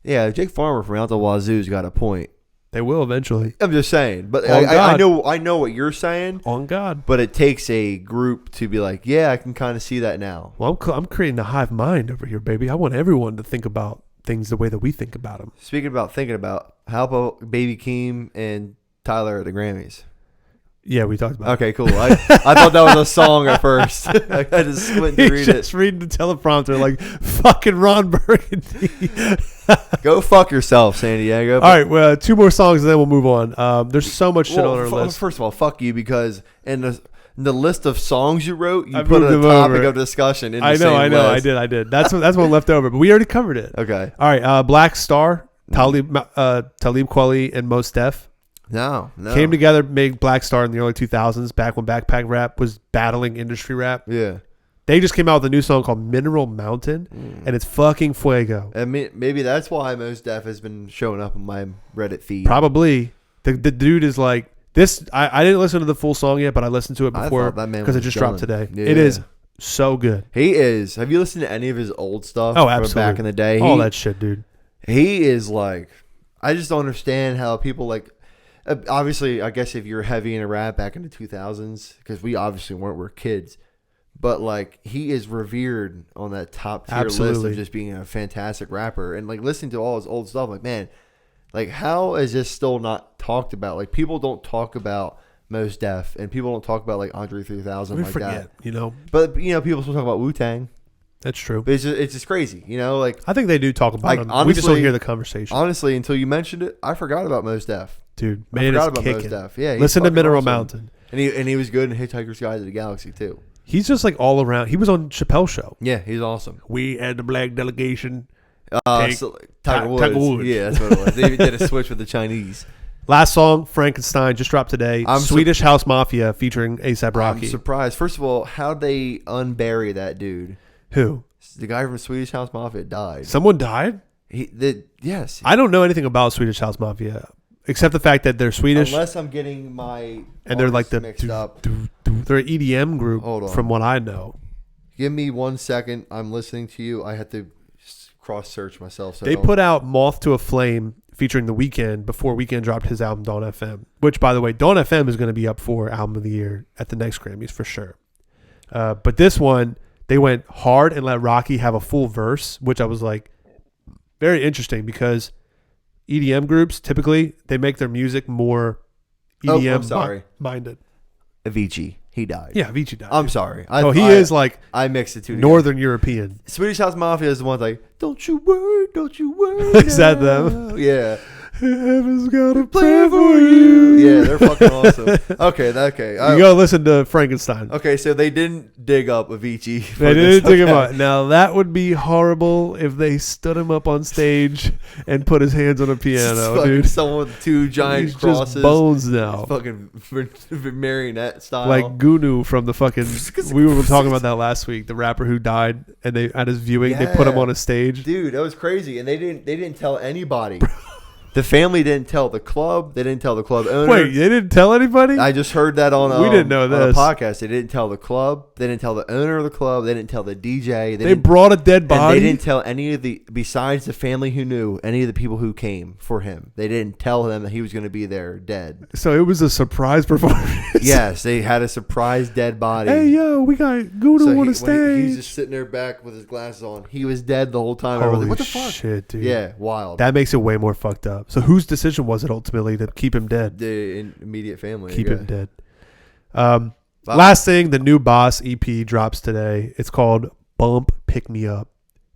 yeah, Jake Farmer from OutTheWazoo's got a point. They will eventually. I'm just saying. But I know what you're saying. On God. But it takes a group to be like, yeah, I can kind of see that now. Well, I'm creating a hive mind over here, baby. I want everyone to think about things the way that we think about them. Speaking about thinking about, how about Baby Keem and Tyler at the Grammys? Yeah, we talked about it. Okay, cool. I thought that was a song at first. I just went to read it. Just reading the teleprompter like fucking Ron Burgundy. Go fuck yourself, San Diego. All right, well, 2 more songs and then we'll move on. There's so much shit on our list. First of all, fuck you, because in the list of songs you wrote, you put a topic of discussion in the same list. I did. That's what left over, but we already covered it. Okay. All right, Black Star, Talib Kweli, and Mos Def. No. Came together, made Black Star in the early 2000s, back when backpack rap was battling industry rap. Yeah. They just came out with a new song called Mineral Mountain, and it's fucking fuego. And maybe that's why Mos Def has been showing up on my Reddit feed. Probably. The dude is like, this. I didn't listen to the full song yet, but I listened to it before because it just dropped today. Yeah. It is so good. He is. Have you listened to any of his old stuff? Oh, absolutely. From back in the day? All that shit, dude. He is like, I just don't understand how people like, obviously, I guess if you're heavy into rap back in the 2000s, because we obviously we're kids, but like, he is revered on that top tier list of just being a fantastic rapper. And like, listening to all his old stuff, like, man, like, how is this still not talked about? Like, people don't talk about Mos Def, and people don't talk about like Andre 3000 we like forget, that. you know. But you know, people still talk about Wu-Tang. That's true. But it's just crazy, you know. Like, I think they do talk about like, him. Honestly, we just don't hear the conversation. Honestly, until you mentioned it, I forgot about Mos Def. Dude, I man, forgot it's about kicking. Mos Def. Yeah, listen to Mineral awesome. Mountain. And he was good in Hitchhiker's Guide to the Galaxy too. He's just like all around. He was on Chappelle's show. Yeah, he's awesome. We had the black delegation. Tiger Woods. Yeah, that's what it was. They did a switch with the Chinese. Last song, Frankenstein, just dropped today. Swedish House Mafia featuring A$AP Rocky. I'm surprised. First of all, how'd they unbury that dude? Who? The guy from Swedish House Mafia died. Someone died? Yes. I don't know anything about Swedish House Mafia except the fact that they're Swedish. Unless I'm getting my and they're like the mixed up. They're an EDM group. Hold on. From what I know. Give me 1 second. I'm listening to you. I have to cross search myself. So they put out Moth to a Flame featuring The Weeknd before Weeknd dropped his album Dawn FM, which, by the way, Dawn FM is going to be up for Album of the Year at the next Grammys for sure. But this one, they went hard and let Rocky have a full verse, which I was like, very interesting, because EDM groups, typically, they make their music more EDM minded. Avicii. He died. Yeah, Avicii died. I'm sorry. He is like I mixed it two together. Northern European. Swedish House Mafia is the one like, don't you worry. Is that them? Yeah. Heaven's got a prayer for you. Yeah, they're fucking awesome. Okay. You gotta listen to Frankenstein. Okay, so they didn't dig up Avicii. They didn't dig him up. Now that would be horrible if they stood him up on stage and put his hands on a piano, dude. Someone with 2 giant crosses. Just bones now. Fucking marionette style. Like Gunu from the fucking. We were talking about that last week. The rapper who died, and they at his viewing they put him on a stage. Dude, that was crazy, and they didn't tell anybody. The family didn't tell the club. They didn't tell the club owner. Wait, they didn't tell anybody? I just heard that on we didn't know this. On a podcast. They didn't tell the club. They didn't tell the owner of the club. They didn't tell the DJ. They brought a dead body. And they didn't tell any of the, besides the family who knew, any of the people who came for him. They didn't tell them that he was going to be there dead. So it was a surprise performance. Yes, they had a surprise dead body. Hey, yo, we got Gouda on the stage. He's just sitting there back with his glasses on. He was dead the whole time. Holy like, what the fuck? Shit, dude. Yeah, wild. That makes it way more fucked up. So whose decision was it ultimately to keep him dead? The immediate family. Keep him dead. Last thing, the new Boss EP drops today. It's called Bump Pick Me Up,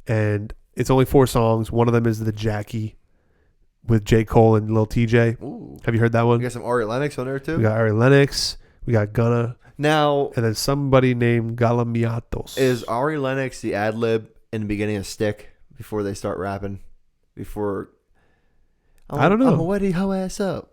and it's only 4 songs. One of them is the Jackie with J. Cole and Lil TJ. Ooh. Have you heard that one? We got some Ari Lennox on there too. We got Ari Lennox. We got Gunna. Now, and then somebody named Gallavants. Is Ari Lennox the ad lib in the beginning of Stick before they start rapping? I don't know. I'm a wetty hoe ass up.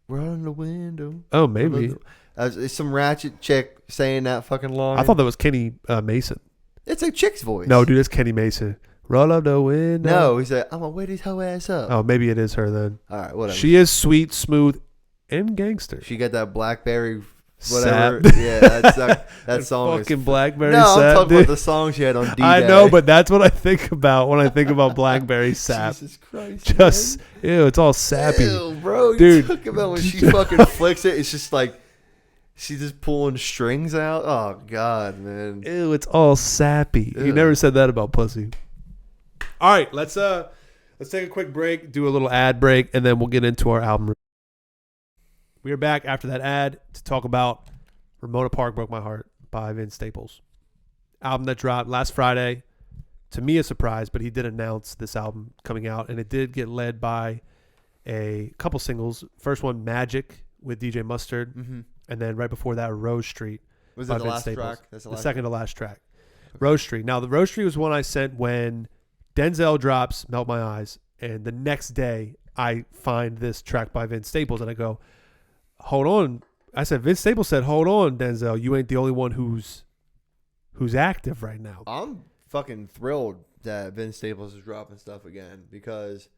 We're on the window. Oh, maybe. It's some ratchet chick saying that fucking line. I thought that was Kenny Mason. It's a chick's voice. No, dude, it's Kenny Mason. Roll up the window. No, he said, I'm a wetty hoe ass up. Oh, maybe it is her then. All right, whatever. She is sweet, smooth, and gangster. She got that Blackberry whatever. Sap. Yeah, that song fucking is Blackberry Sap. I'm talking about the song she had on D-Day. I know, but that's what I think about when I think about Blackberry Sap. Jesus Christ. Just, ew, it's all sappy. Ew, bro. Dude. You talk about when she fucking flicks it, it's just like, she's just pulling strings out. Oh, God, man. Ew, it's all sappy. Ew. You never said that about pussy. All right, let's take a quick break, do a little ad break, and then we'll get into our album. We are back after that ad to talk about Ramona Park Broke My Heart by Vince Staples. Album that dropped last Friday. To me, a surprise, but he did announce this album coming out, and it did get led by a couple singles. First one, Magic with DJ Mustard, and then right before that, Rose Street. Was by it the Vince last Staples. track? That's the second to last track. Okay. Rose Street. Now, the Rose Street was one I sent when Denzel drops Melt My Eyes, and the next day I find this track by Vince Staples, and I go, hold on. I said, Vince Staples said, hold on, Denzel. You ain't the only one who's active right now. I'm fucking thrilled that Vince Staples is dropping stuff again because,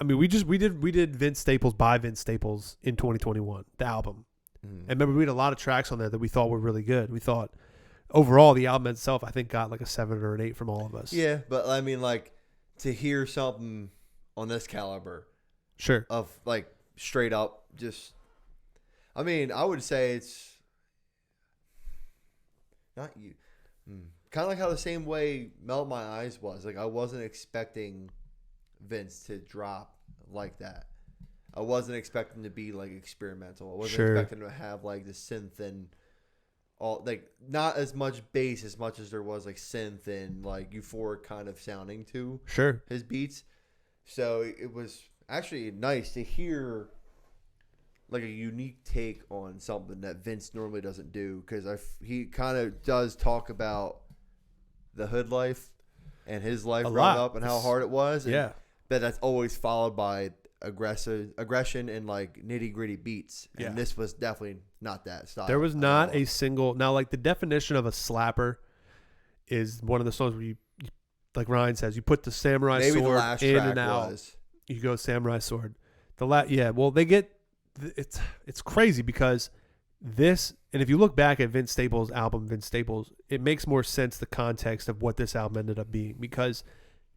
I mean, we did Vince Staples by Vince Staples in 2021, the album. And remember, we had a lot of tracks on there that we thought were really good. We thought overall the album itself, I think, got like a 7 or an 8 from all of us. Yeah, but I mean, like, to hear something on this caliber, sure, of like straight up just, I mean, I would say it's not you. Kind of like how the same way Melt My Eyes was. Like, I wasn't expecting Vince to drop like that. I wasn't expecting to be like experimental. I wasn't expecting to have like the synth and all, like, not as much bass as much as there was like synth and like euphoric kind of sounding to his beats. So it was actually nice to hear like a unique take on something that Vince normally doesn't do, because he kind of does talk about the hood life and his life growing up and how hard it was. And, but that's always followed by aggression and like nitty gritty beats. And this was definitely not that style. There was not a single, now like the definition of a slapper is one of the songs where you like Ryan says, you put the samurai sword in and out. You go samurai sword. Well, they get, it's crazy because this, and if you look back at Vince Staples' album, Vince Staples, it makes more sense the context of what this album ended up being, because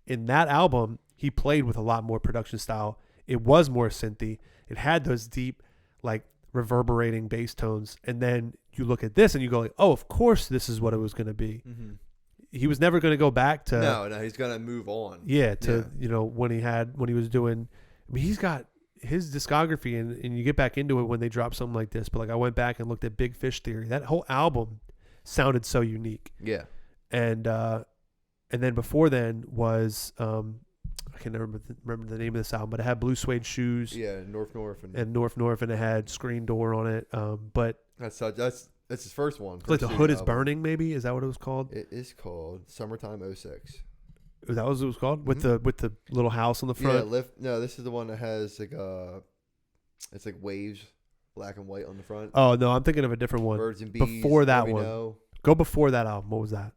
in that album he played with a lot more production style. It was more synthy. It had those deep, like, reverberating bass tones. And then you look at this and you go like, oh, of course this is what it was going to be. He was never going to go back to, no, he's going to move on. You know, when he was doing, I mean, he's got his discography, and you get back into it when they drop something like this. But like, I went back and looked at Big Fish Theory. That whole album sounded so unique. Yeah. And then before then was, I can never remember the name of this album, but it had Blue Suede Shoes. Yeah, North. And North, and it had Screen Door on it. But that's his first one. It's like The Hood Is Burning, maybe? Is that what it was called? It is called Summertime 06. That was what it was called? With the little house on the front? Yeah, no, this is the one that has like it's like waves, black and white on the front. Oh, no, I'm thinking of a different one. Birds and Bees. Before that one. Go before that album. What was that?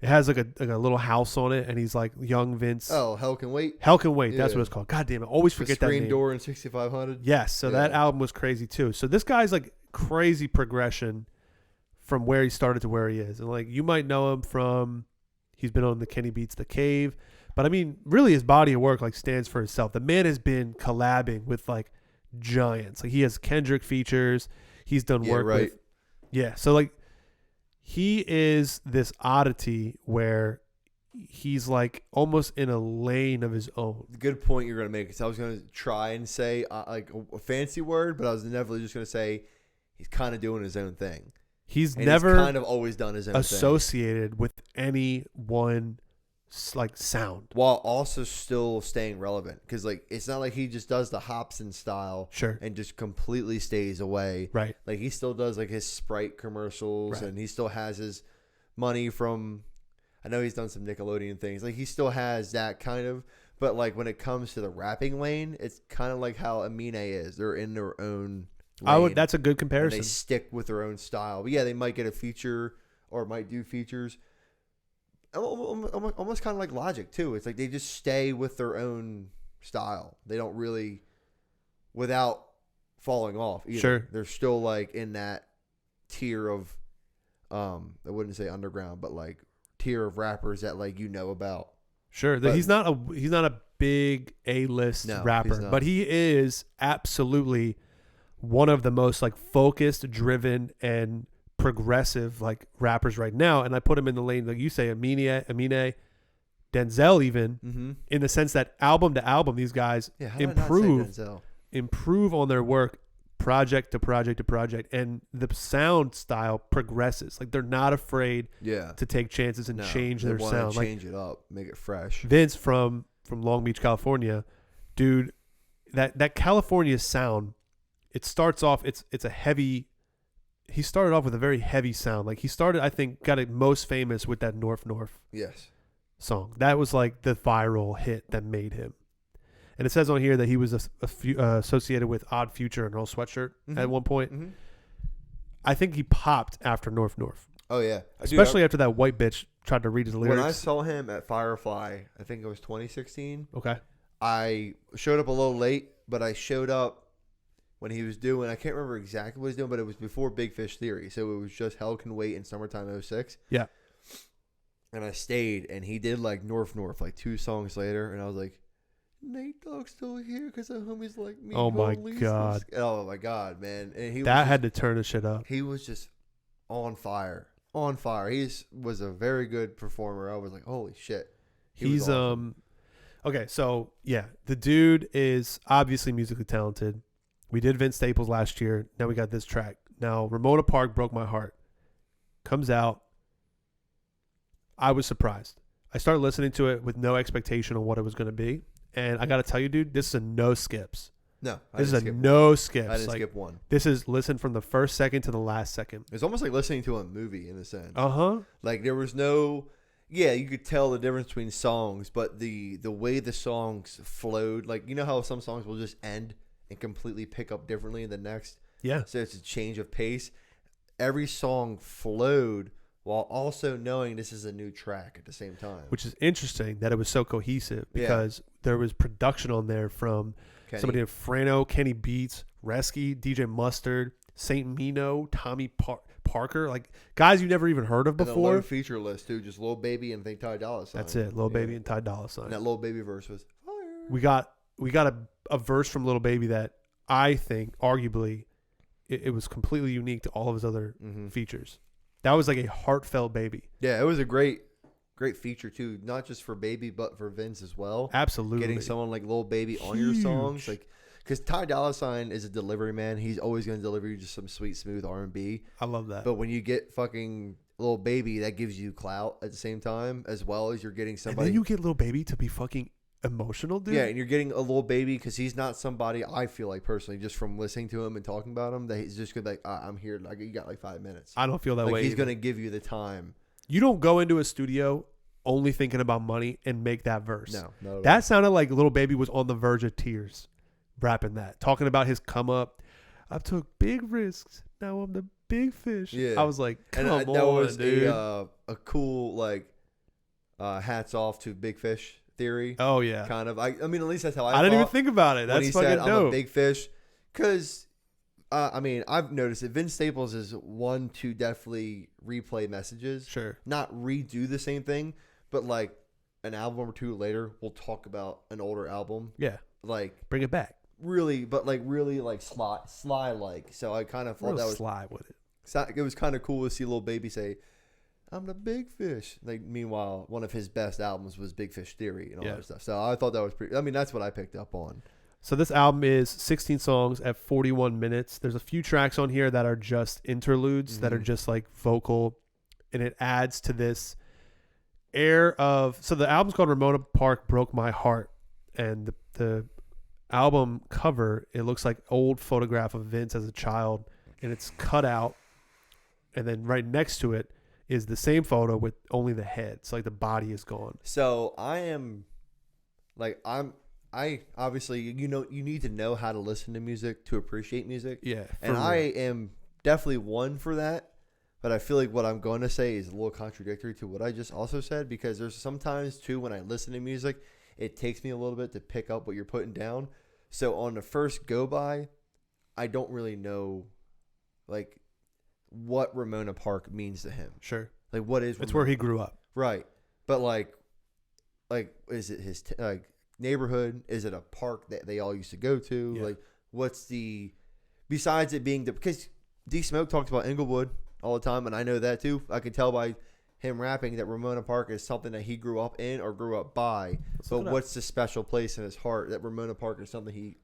It has like a little house on it, and he's like young Vince. Oh, Hell Can Wait. Hell Can Wait. That's what it's called. God damn it. Always forget that name. Screen Door in 6500. Yes. So that album was crazy too. So this guy's like crazy progression from where he started to where he is. And like, you might know him from, he's been on the Kenny Beats The Cave. But I mean, really his body of work like stands for itself. The man has been collabing with like giants. Like, he has Kendrick features. He's done work with. Yeah. So like, he is this oddity where he's like almost in a lane of his own. Good point you're going to make. Because I was going to try and say like a fancy word, but I was inevitably just going to say he's kind of doing his own thing. He's And never he's kind of always done his own thing. associated with any one like sound. While also still staying relevant. Because like it's not like he just does the Hobson style Sure. and just completely stays away. Right. Like he still does like his Sprite commercials and he still has his money from, I know he's done some Nickelodeon things. Like he still has that kind of, but like when it comes to the rapping lane, it's kind of like how Amine is. They're in their own lane. That's a good comparison. And they stick with their own style. But yeah, they might get a feature or might do features. Almost kind of like Logic too. It's like they just stay with their own style. They don't really, without falling off either. Sure. They're still like in that tier of, I wouldn't say underground, but like tier of rappers that like you know about. Sure. But he's not a big A-list rapper, but he is absolutely one of the most like focused, driven, and progressive like rappers right now. And I put him in the lane like you say, Amine, Denzel, even in the sense that album to album, these guys improve on their work, project to project to project, and the sound style progresses. Like they're not afraid to take chances and change their sound. Change it up, make it fresh. Vince from Long Beach, California, dude, that California sound, it starts off, it's a heavy. He started off with a very heavy sound. Like he started, I think, got it most famous with that North song. That was like the viral hit that made him. And it says on here that he was associated with Odd Future and Earl Sweatshirt at one point. I think he popped after North. Oh yeah, especially after that white bitch tried to read his lyrics. When I saw him at Firefly, I think it was 2016. Okay. I showed up a little late, but I showed up when he was doing, I can't remember exactly what he was doing, but it was before Big Fish Theory. So it was just Hell Can Wait in Summertime '06. Yeah. And I stayed, and he did like North, like 2 songs later, and I was like, Nate Dogg's still here because the homies like me. Oh my God. Oh my God, man. And he had to turn the shit up. He was just on fire. He was a very good performer. I was like, holy shit. He's awesome. Okay, so yeah, the dude is obviously musically talented. We did Vince Staples last year. Now we got this track. Now, Ramona Park Broke My Heart comes out. I was surprised. I started listening to it with no expectation on what it was going to be. And I got to tell you, dude, this is a no skips. No. This is a no skips. I didn't skip one. This is listen from the first second to the last second. It's almost like listening to a movie in a sense. Uh-huh. Like there was no... Yeah, you could tell the difference between songs, but the way the songs flowed, like you know how some songs will just end and completely pick up differently in the next. Yeah. So it's a change of pace. Every song flowed while also knowing this is a new track at the same time. Which is interesting that it was so cohesive because there was production on there from somebody named Frano, Kenny Beats, Resky, DJ Mustard, Saint Mino, Tommy Parker, like guys you never even heard of before. And a low feature list too, just Lil Baby and Ty Dolla $ign. That's it, Lil Baby and Ty Dolla $ign. And that Lil Baby verse was fire. We got a verse from Lil Baby that I think arguably it was completely unique to all of his other features. That was like a heartfelt Baby. Yeah, it was a great feature too, not just for Baby but for Vince as well. Absolutely, getting someone like Lil Baby on your songs, like because Ty Dolla $ign is a delivery man. He's always going to deliver you just some sweet, smooth R&B. I love that. But when you get fucking Lil Baby, that gives you clout at the same time, as well as you're getting somebody. And then you get Lil Baby to be fucking emotional, dude. Yeah, and you're getting a Lil Baby because he's not somebody I feel like personally, just from listening to him and talking about him, that he's just gonna be like, I'm here. Like you got like 5 minutes. I don't feel that way. He's either. gonna give you the time. You don't go into a studio only thinking about money and make that verse. No, that sounded like Lil Baby was on the verge of tears, rapping that, talking about his come up. I took big risks. Now I'm the big fish. Yeah, I was like, come on, that was dude. A cool like hats off to Big Fish theory. Oh yeah, kind of. I mean, at least that's how I didn't even think about it. That's fucking dope. I'm a big fish, because I mean, I've noticed that Vince Staples is one to definitely replay messages. Sure, not redo the same thing, but like an album or two later, we'll talk about an older album. Yeah, like bring it back. Really, but like really like sly like. So I kind of thought that was sly with it. It was kind of cool to see Lil Baby say, I'm the big fish. Like, meanwhile, one of his best albums was Big Fish Theory and all that stuff. So I thought that was pretty. I mean, that's what I picked up on. So this album is 16 songs at 41 minutes. There's a few tracks on here that are just interludes that are just like vocal, and it adds to this air of. So the album's called Ramona Park Broke My Heart, and the album cover, it looks like old photograph of Vince as a child, and it's cut out, and then right next to it is the same photo with only the head. It's like the body is gone. So I obviously, you need to know how to listen to music to appreciate music. Yeah. And I am definitely one for that. But I feel like what I'm going to say is a little contradictory to what I just also said, because there's sometimes too when I listen to music, it takes me a little bit to pick up what you're putting down. So on the first go by, I don't really know like what Ramona Park means to him. Sure. Like what is It's where he grew up. Right. But like is it his neighborhood? Is it a park that they all used to go to? Yeah. Like what's besides it being because D Smoke talks about Inglewood all the time, and I know that too. I can tell by him rapping that Ramona Park is something that he grew up in or grew up by. But what's the special place in his heart that Ramona Park is something he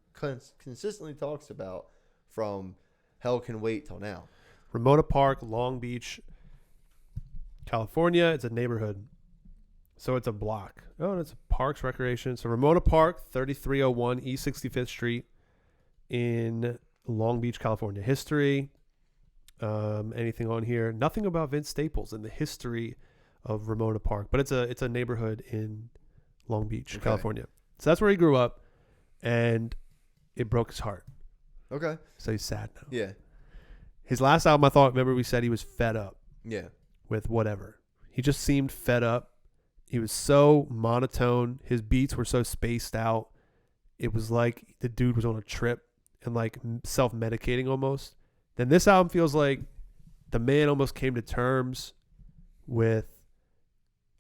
consistently talks about from Hell Can Wait till now? Ramona Park, Long Beach, California. It's a neighborhood. So it's a block. Oh, and it's Parks Recreation. So Ramona Park, 3301 East 65th Street in Long Beach, California. History. Anything on here? Nothing about Vince Staples and the history of Ramona Park, but it's a neighborhood in Long Beach, California. So that's where he grew up, and it broke his heart. Okay. So he's sad now. Yeah. His last album, I thought, remember we said he was fed up. Yeah. With whatever. He just seemed fed up. He was so monotone. His beats were so spaced out. It was like the dude was on a trip and like self-medicating almost. Then this album feels like the man almost came to terms with,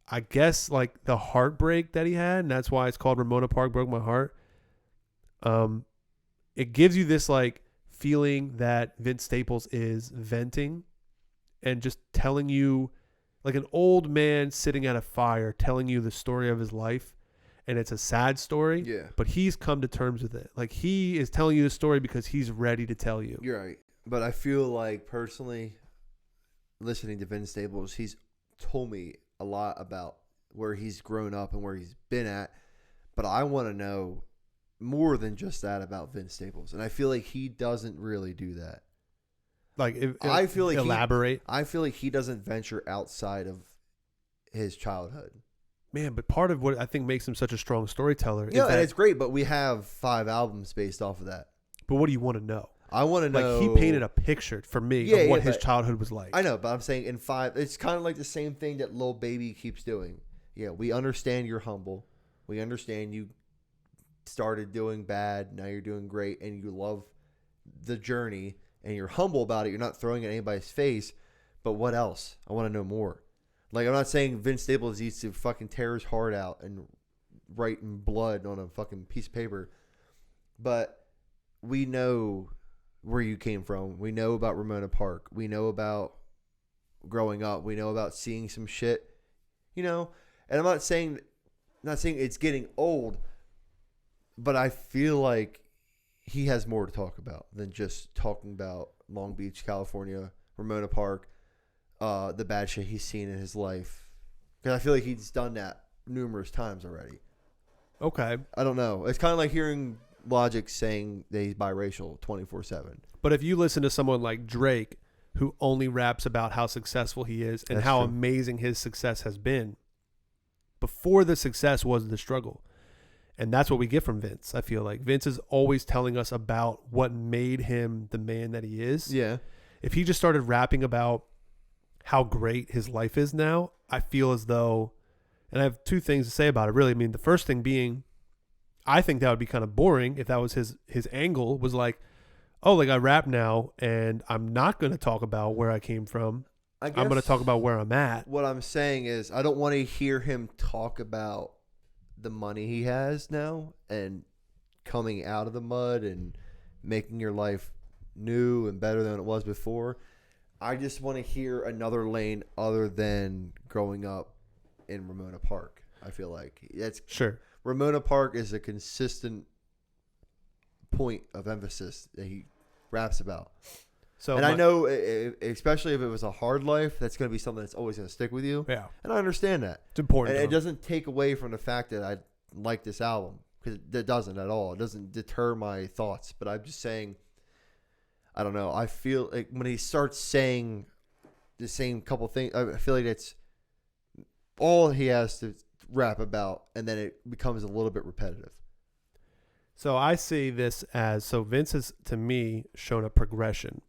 I guess, like the heartbreak that he had, and that's why it's called Ramona Park Broke My Heart. It gives you this like feeling that Vince Staples is venting and just telling you, like an old man sitting at a fire telling you the story of his life, and it's a sad story. Yeah. But he's come to terms with it. Like he is telling you the story because he's ready to tell you. You're right. But I feel like personally, listening to Vince Staples, he's told me a lot about where he's grown up and where he's been at. But I want to know more than just that about Vince Staples. And I feel like he doesn't really do that. Like, I feel like elaborate. I feel like he doesn't venture outside of his childhood. Man, but part of what I think makes him such a strong storyteller is and that, it's great, but we have 5 albums based off of that. But what do you want to know? I want to know. Like, he painted a picture for me of what his childhood was like. I know, but I'm saying in 5, it's kind of like the same thing that Lil Baby keeps doing. Yeah, we understand you're humble. We understand you started doing bad, now you're doing great, and you love the journey, and you're humble about it. You're not throwing it in anybody's face, but what else? I want to know more. Like, I'm not saying Vince Staples needs to fucking tear his heart out and write in blood on a fucking piece of paper, but we know where you came from. We know about Ramona Park. We know about growing up. We know about seeing some shit, you know. And I'm not saying it's getting old, but I feel like he has more to talk about than just talking about Long Beach, California, Ramona Park, the bad shit he's seen in his life. Because I feel like he's done that numerous times already. Okay. I don't know. It's kind of like hearing Logic saying that he's biracial 24/7. But if you listen to someone like Drake, who only raps about how successful he is and how amazing his success has been, before the success was the struggle. And that's what we get from Vince. I feel like Vince is always telling us about what made him the man that he is. Yeah. If he just started rapping about how great his life is now, I feel as though, and I have 2 things to say about it, really. I mean, the first thing being, I think that would be kind of boring if that was his angle, was like, oh, like I rap now and I'm not going to talk about where I came from. I'm going to talk about where I'm at. What I'm saying is I don't want to hear him talk about the money he has now and coming out of the mud and making your life new and better than it was before. I just want to hear another lane other than growing up in Ramona Park. I feel like that's sure. Ramona Park is a consistent point of emphasis that he raps about. So, and I know, especially if it was a hard life, that's going to be something that's always going to stick with you. Yeah. And I understand that. It's important. And it doesn't take away from the fact that I like this album, because it doesn't at all. It doesn't deter my thoughts. But I'm just saying, I don't know. I feel like when he starts saying the same couple things, I feel like it's all he has to rap about, and then it becomes a little bit repetitive. So I see this as, so Vince has, to me, shown a progression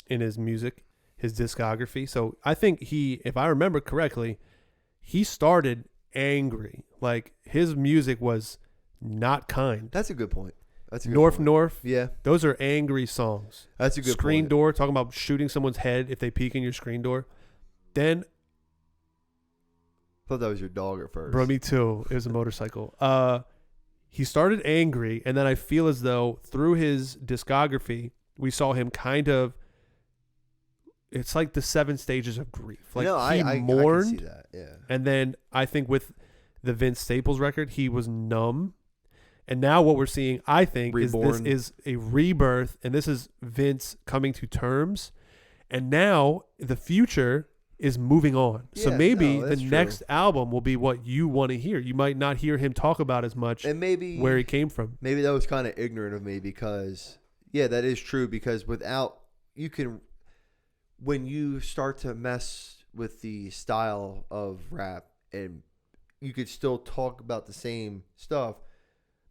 in his music, his discography. So I think he, if I remember correctly, he started angry. Like, his music was not kind. That's a good point. That's a good North point. North. Yeah. Those are angry songs. That's a good Screen point. Door, talking about shooting someone's head if they peek in your screen door. Then, I thought that was your dog at first. bro, me too. It was a motorcycle. He started angry, and then I feel as though through his discography, we saw him kind of, it's like the 7 stages of grief. Like, he mourned. I can see that. Yeah. And then I think with the Vince Staples record, he was numb. And now what we're seeing, I think, Reborn. is a rebirth, and this is Vince coming to terms. And now the future is moving on. So Yeah, maybe no, the that's next true. album will be what you want to hear. You might not hear him talk about as much And maybe where he came from. Maybe that was kind of ignorant of me, because, yeah, that is true. Because when you start to mess with the style of rap, and you could still talk about the same stuff,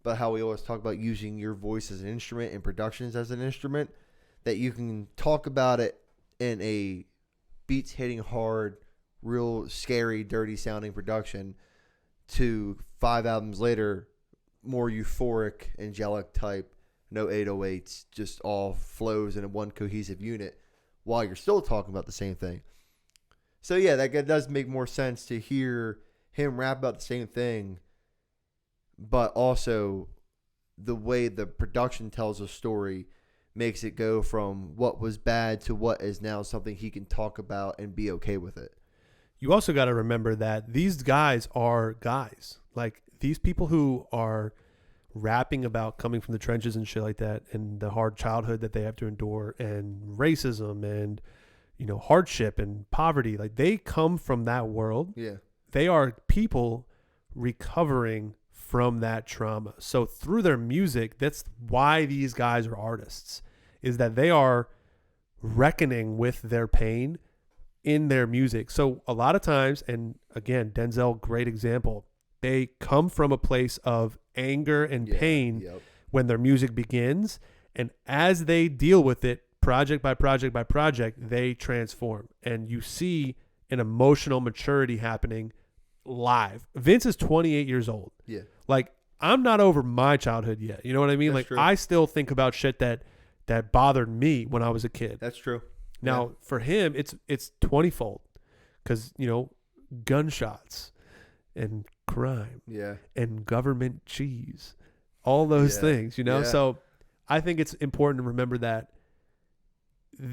but how we always talk about using your voice as an instrument and productions as an instrument, that you can talk about it in a beats hitting hard, real scary, dirty sounding production, to 5 albums later, more euphoric, angelic type, no 808s, just all flows in one cohesive unit, while you're still talking about the same thing. So yeah, that does make more sense to hear him rap about the same thing, but also the way the production tells a story makes it go from what was bad to what is now something he can talk about and be okay with it. You also got to remember that these guys are guys. Like, these people who are rapping about coming from the trenches and shit like that, and the hard childhood that they have to endure, and racism, and, you know, hardship and poverty, like, they come from that world. Yeah. They are people recovering from that trauma. So through their music, that's why these guys are artists, is that they are reckoning with their pain in their music. So a lot of times, and again, Denzel, great example, they come from a place of anger and pain when their music begins. And as they deal with it, project by project by project, they transform. And you see an emotional maturity happening live. Vince is 28 years old. Yeah. Like, I'm not over my childhood yet. You know what I mean? That's like, true. I still think about shit that bothered me when I was a kid. That's true. Now, for him, it's 20-fold, because, you know, gunshots and crime and government cheese, all those things, you know? Yeah. So I think it's important to remember that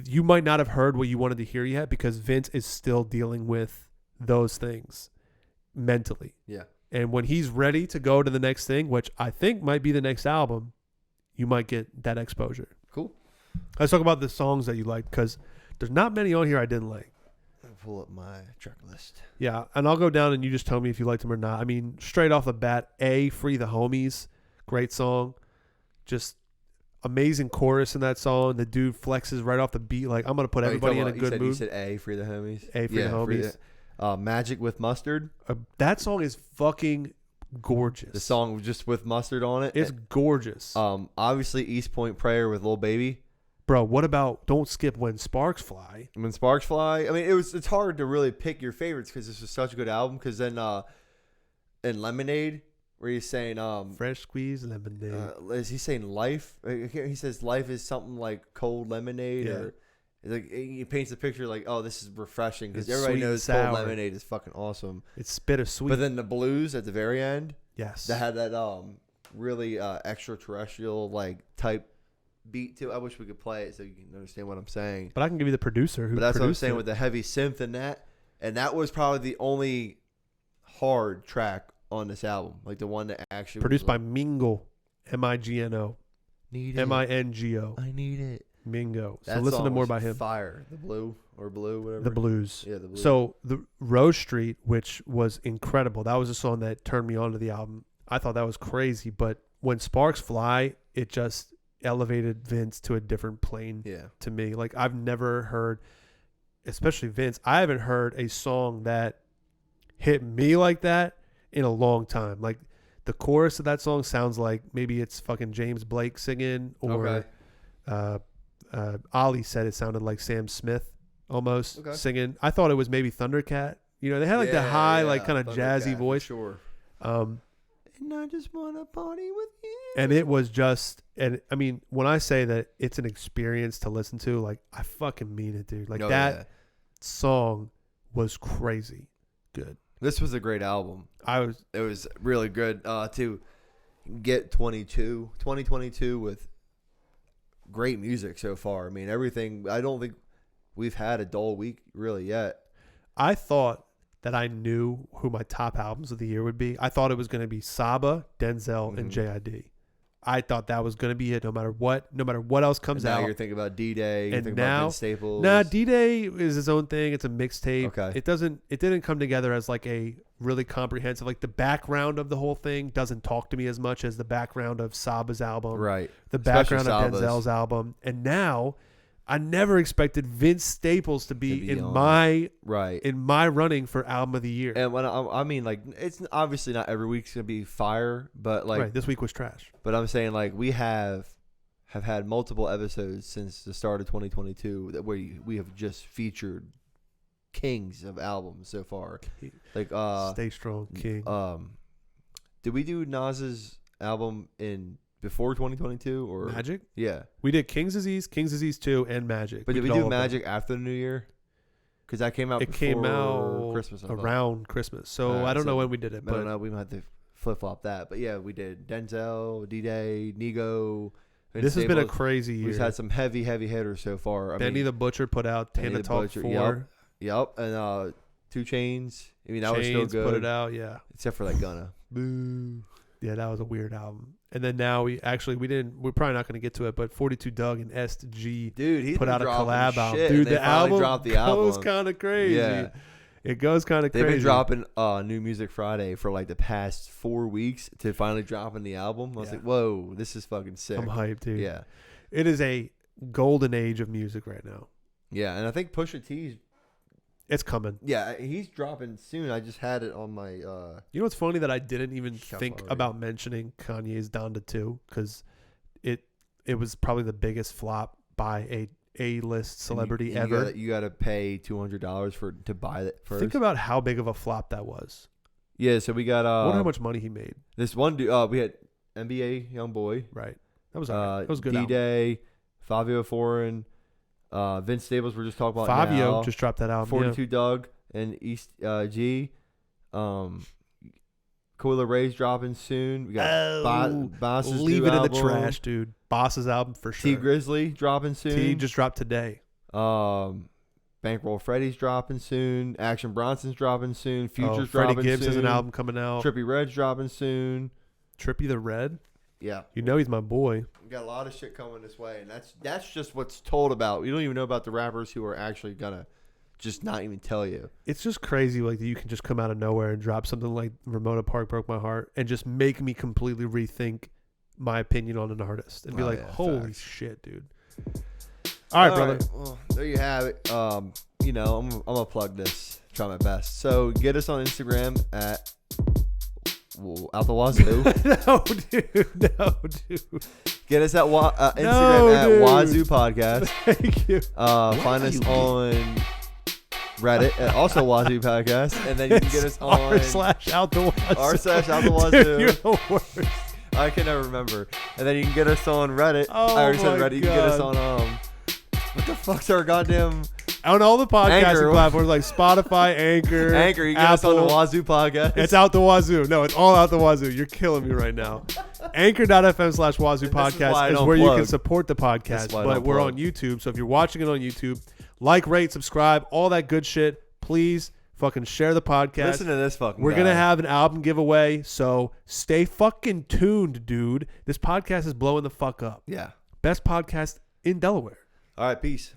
you might not have heard what you wanted to hear yet, because Vince is still dealing with those things mentally. Yeah. And when he's ready to go to the next thing, which I think might be the next album, you might get that exposure. Cool. Let's talk about the songs that you liked, because there's not many on here I didn't like. I'll pull up my track list. Yeah, and I'll go down and you just tell me if you liked them or not. I mean, straight off the bat, Free the Homies, great song. Just amazing chorus in that song. The dude flexes right off the beat. Like, I'm going to put everybody in a good mood. You said Free the Homies? Free the Homies. Magic with Mustard. That song is fucking gorgeous. The song just with mustard on it. It's gorgeous. Obviously, East Point Prayer with Lil Baby. Bro, what about Don't Skip When Sparks Fly? When Sparks Fly. I mean, it's hard to really pick your favorites, because this is such a good album. Because then in Lemonade, where he's saying Fresh Squeeze Lemonade. Is he saying life? He says life is something like cold lemonade. Or like, he paints a picture like, oh, this is refreshing, because everybody knows cold lemonade is fucking awesome. It's bittersweet. But then the blues at the very end, yes, that had that really extraterrestrial like type beat to it. I wish we could play it so you can understand what I'm saying. But I can give you the producer who But that's what I'm produced saying it. with the heavy synth in that. And that was probably the only hard track on this album. Like the one that actually produced was by Mingle, Migno. Need it. Mingo. I need it. Mingo. So That listen to song more was by him. Fire. The Blue, whatever. The Blues. Yeah, the Blues. So the Rose Street, which was incredible. That was a song that turned me on to the album. I thought that was crazy. But when Sparks Fly, it just elevated Vince to a different plane to me. Like, I've never heard, especially Vince, I haven't heard a song that hit me like that in a long time. Like, the chorus of that song sounds like maybe it's fucking James Blake singing, or Ollie said it sounded like Sam Smith almost singing. I thought it was maybe Thundercat. You know, they had like the high, like kind of jazzy voice. Sure. And I just want to party with you. And it was just, and I mean, when I say that it's an experience to listen to, like, I fucking mean it, dude. Like, song was crazy good. This was a great album. It was really good to get 2022 with great music so far. I mean, everything. I don't think we've had a dull week really yet. I thought that I knew who my top albums of the year would be. I thought it was going to be Saba, Denzel, and JID. I thought that was going to be it no matter what else comes now out. You're thinking about D-Day. You're thinking now, about Vince Staples. Nah, D-Day is its own thing. It's a mixtape. Okay. It didn't come together as like a really comprehensive, like the background of the whole thing doesn't talk to me as much as the background of Saba's album. Right. The background of Denzel's album. And now I never expected Vince Staples to be in my running for album of the year. And when I mean, like, it's obviously not every week's gonna be fire, but like this week was trash. But I'm saying, like, we have had multiple episodes since the start of 2022 that where we have just featured kings of albums so far. Like Stay Strong King. Did we do Nas's album before 2022 or Magic? Yeah, we did King's Disease 2, and Magic. But did we do Magic after the New Year? Because that came out. It came out Christmas, around Christmas. So I don't know when we did it. But I don't know. We might have to flip flop that. But yeah, we did Denzel, D-Day, Nego. This has been a crazy year. We've had some heavy hitters so far. Benny the Butcher put out Tana Talk 4. Yep. And 2 Chainz. I mean, that was still good. Put it out, yeah. Except for like Gunna. Boo. Yeah, that was a weird album. And then now we're probably not going to get to it, but 42 Doug and S.G. Dude, he put out a collab shit, album. Dude, the album goes kind of crazy. Yeah. It goes kind of crazy. They've been dropping New Music Friday for like the past 4 weeks to finally dropping the album. I was like, whoa, this is fucking sick. I'm hyped, dude. Yeah. It is a golden age of music right now. Yeah, and I think Pusha-T's... It's coming. Yeah, he's dropping soon. I just had it on my... You know what's funny that I didn't even think about mentioning Kanye's Donda 2 because it was probably the biggest flop by a A-list celebrity ever. You got to pay $200 to buy it first. Think about how big of a flop that was. Yeah, so we got... I wonder how much money he made. This one dude... we had NBA Youngboy. Right. That was good. D-Day, Fabio Foreign... Vince Staples, we're just talking about Fabio now. just dropped that album. 42 Doug and East G. Coyle Ray's dropping soon. We got Boss's leave it album. In the trash, dude. Boss's album for sure. T Grizzly dropping soon. T just dropped today. Bankroll Freddy's dropping soon. Action Bronson's dropping soon. Future's Freddie dropping Gibbs soon. has an album coming out. Trippie Redd's dropping soon. Trippie the Red? Yeah. You know he's my boy. We got a lot of shit coming this way, and that's just what's told about. You don't even know about the rappers who are actually gonna just not even tell you. It's just crazy, like, that you can just come out of nowhere and drop something like Ramona Park Broke My Heart and just make me completely rethink my opinion on an artist and be holy shit, dude. All right, brother. Right. Well, there you have it. I'm gonna plug this. Try my best. So get us on Instagram at OutTheWazoo. No, dude. Get us at Instagram at Wazoo Podcast. Thank you. Find us on Reddit at also Wazoo Podcast, and then you can get us on r/OutTheWazoo. r/OutTheWazoo. Dude, you're the worst. I can never remember. And then you can get us on Reddit. Oh, I already said Reddit. You can get us God. on what the fuck's our goddamn on all the podcasting Anchor. platforms like Spotify, Anchor, You get us on the Wazoo Podcast. It's OutTheWazoo. No, it's all OutTheWazoo. You're killing me right now. Anchor.fm/Wazoo Podcast is where you can support the podcast. But we're on YouTube. So if you're watching it on YouTube, like, rate, subscribe, all that good shit. Please Fucking share the podcast. Listen to this fucking We're guy. going to have an album giveaway, so stay fucking tuned, dude. This podcast is blowing the fuck up. Yeah. Best podcast in Delaware. All right, peace.